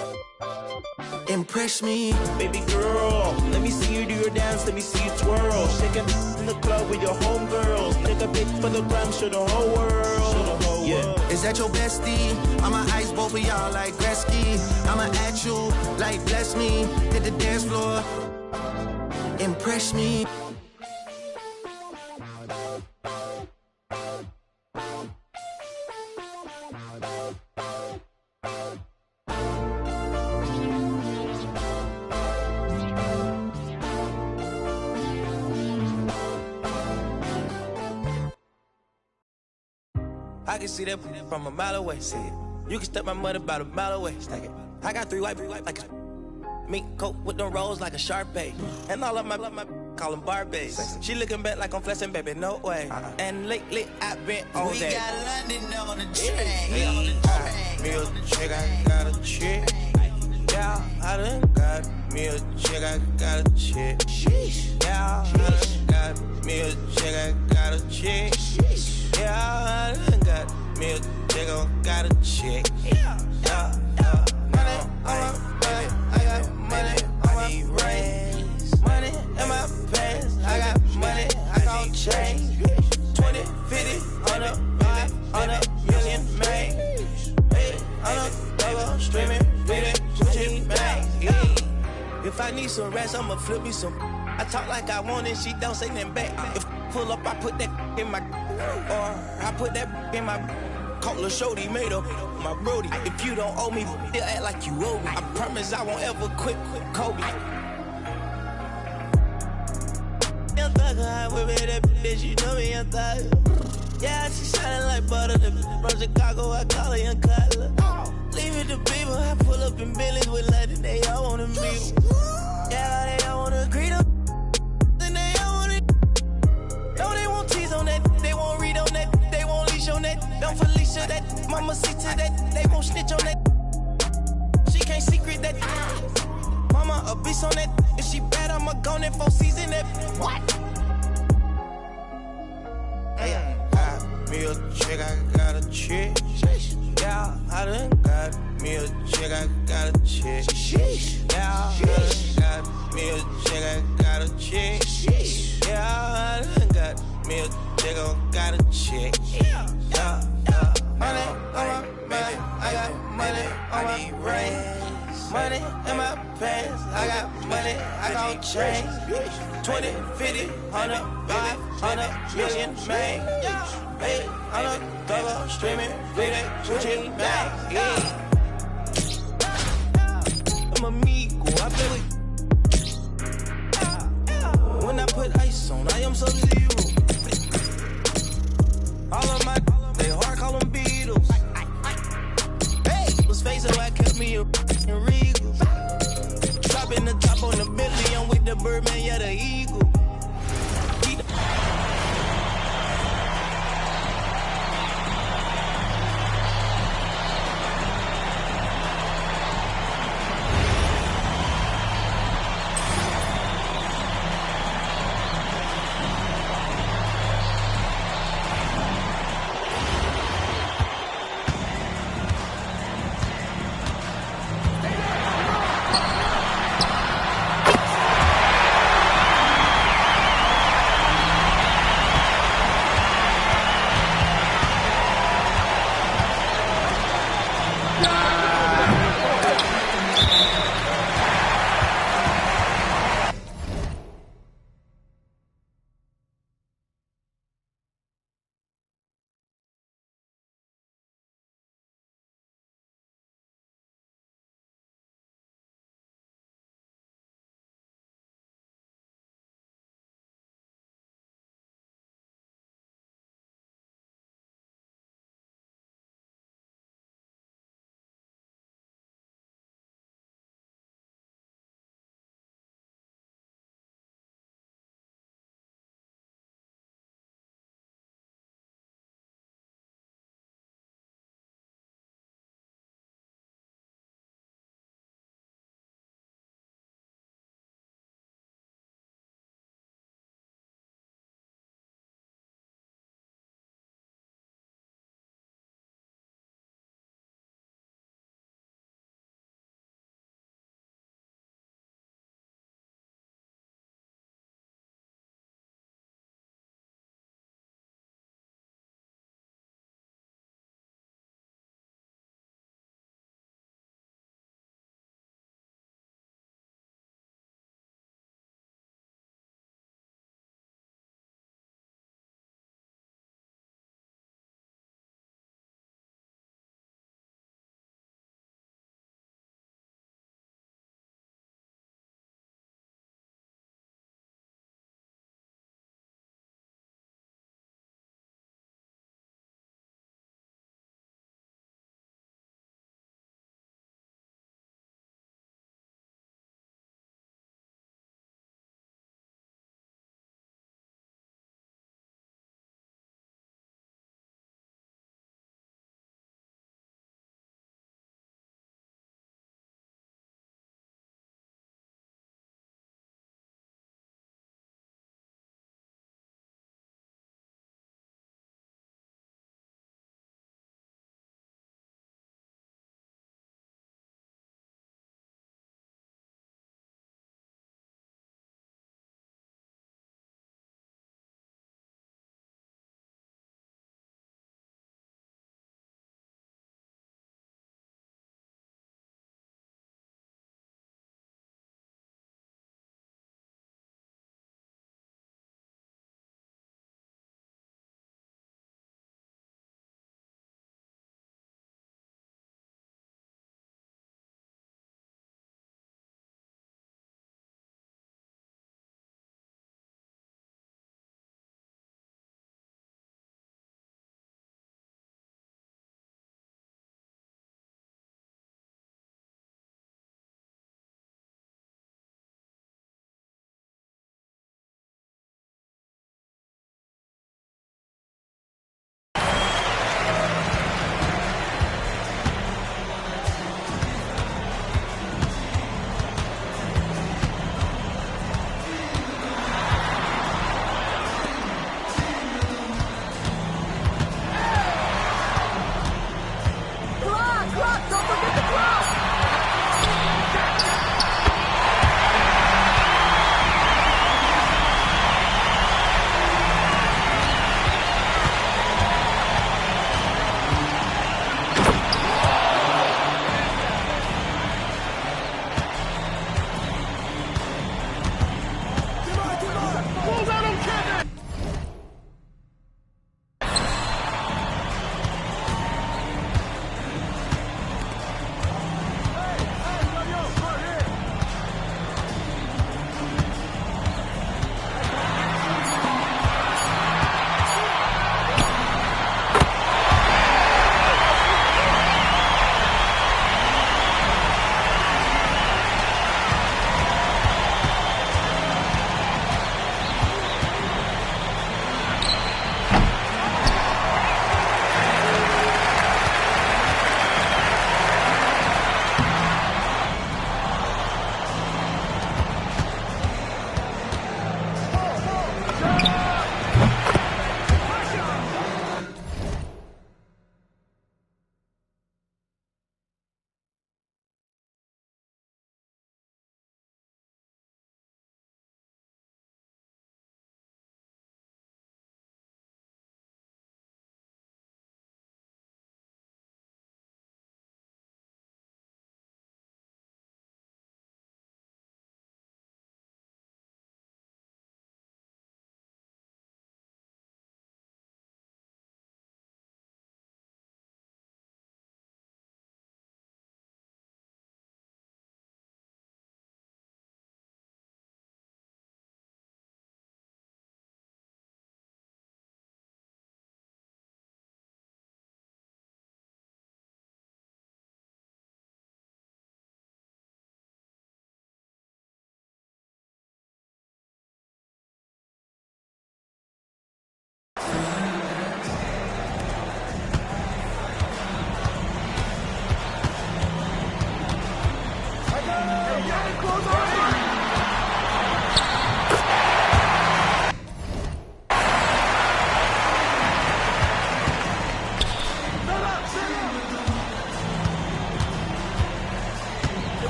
Impress me, baby girl. Let me see you do your dance. Let me see you twirl. Shaking in the club with your homegirls. Take a pic for the gram, show the whole world. Yeah. Is that your bestie? I'ma ice both of y'all like Gretzky. I'ma at you like bless me. Hit the dance floor. Impress me. I can see that from a mile away. See it. You can step my mother about a mile away. Stack it. I got 3 white like a mink coat with them rolls like a Sharpay. And all of my call them Barbies. She looking back like I'm flexing, baby, no way. And lately I've been on that. We got London on the train. Me a chick, I got a chick. Yeah, I done got me a chick, I got a chick. Yeah, I done got me a chick, I got a chick. Yeah, I done got me a chick, I got a chick. Yeah, money on my money, I got money on my brains. Money in my pants, I got money, I gon' change. 20, 50, 100, 500 million, man. Hey, on a double, streaming, reading, Gucci, man. If I need some rest, I'ma flip me some. I talk like I want it, she don't say nothing back. If pull up, I put that in my, or I put that in my. Call a shorty, made up my brody. If you don't owe me, they'll act like you owe me. I promise I won't ever quit Kobe. Young thugger, I whip it, that bitch, you know me, young thugger. Yeah, she shining like butter, the from Chicago, I call her Young Cutler. Leave it to people, I pull up in Billy's with London, they all wanna meet. Yeah, they all wanna greet them. Then they all wanna. No, they won't tease on that, they won't read on that, they won't leash on that. Don't Felicia that, mama see to that, they won't snitch on that. She can't secret that. Mama a beast on that, if she bad, I'ma go in 4 season that. What? Me a chick, I got a chick. Yeah, I done got me a chick, I got a chick. Yeah, I done got me a chick, I got a chick. Yeah, I done got me a chick, I got a chick. Yeah, money on my money, I got money on my brains. Money in my pants, I got money, I gon' change. 20, 50, 100, 500 million, man. Hey, I'm a double, streaming, reading, Gucci, man. I'm amigo, I play with. When I put ice on, I am Sub-Zero. All of my, they hard call them Beatles. Hey, was facing why I kept me in Regal. Dropping the top on the Bentley, I'm with the Birdman, yeah, the Eagle.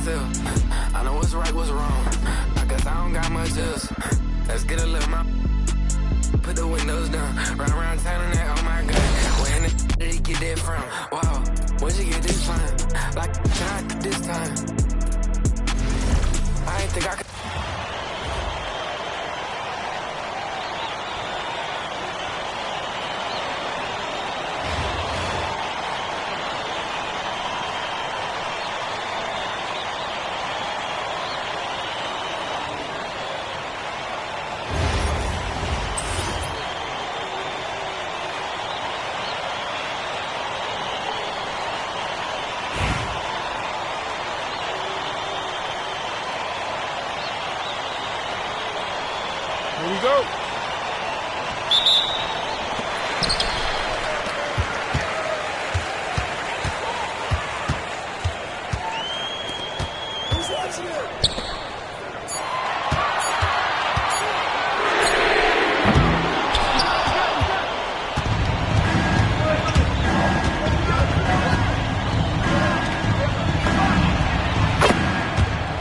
myself. I know what's right, what's wrong. I guess I don't got much else. Let's get a little more. Put the windows down. Run around town and that, oh my God. Where in the did he get that from? Wow, where'd you get this from? Like, not this time. I ain't think I could. Here we go. Who's watching it?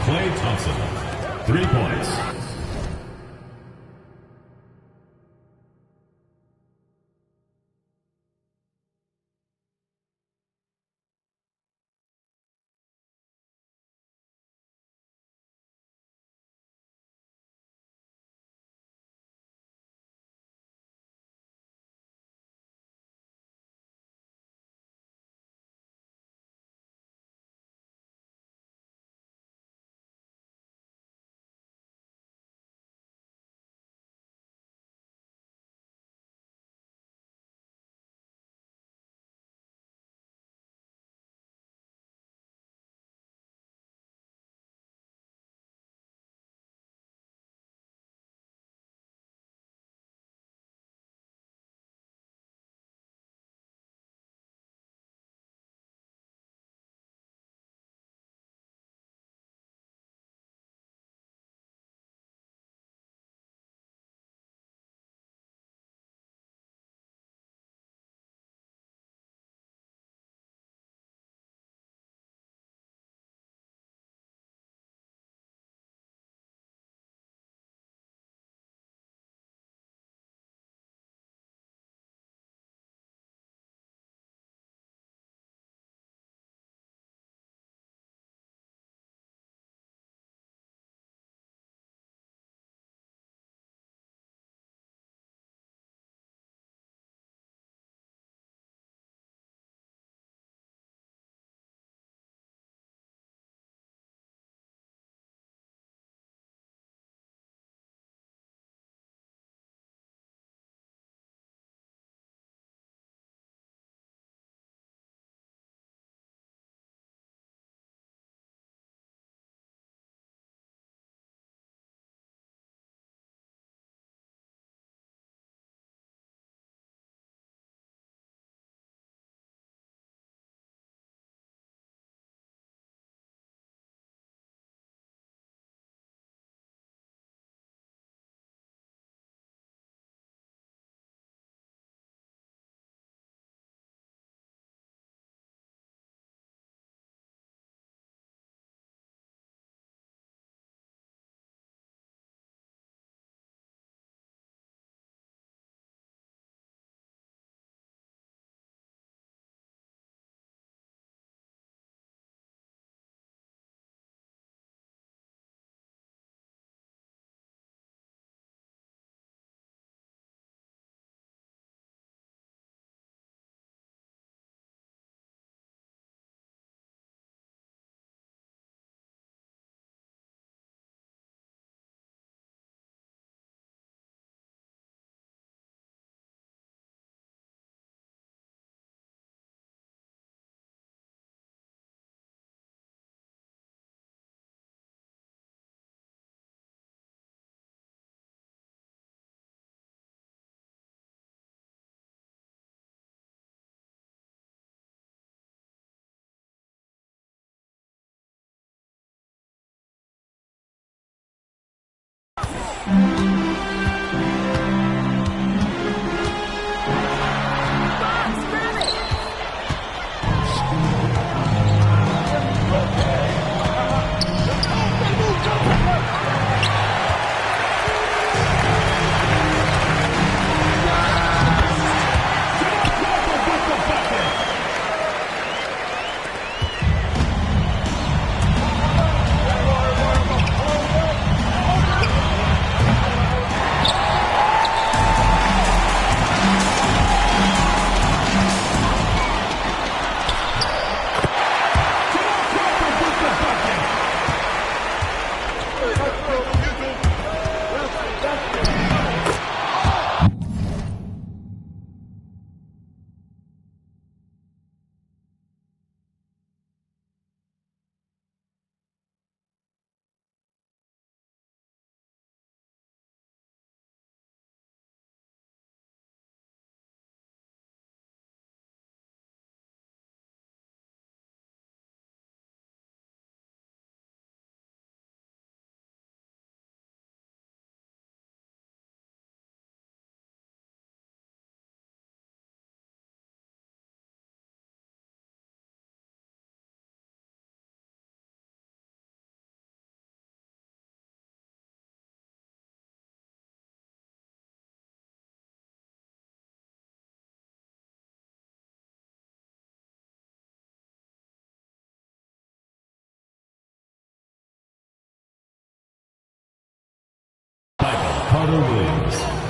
Klay Thompson, 3 points. Carter Williams.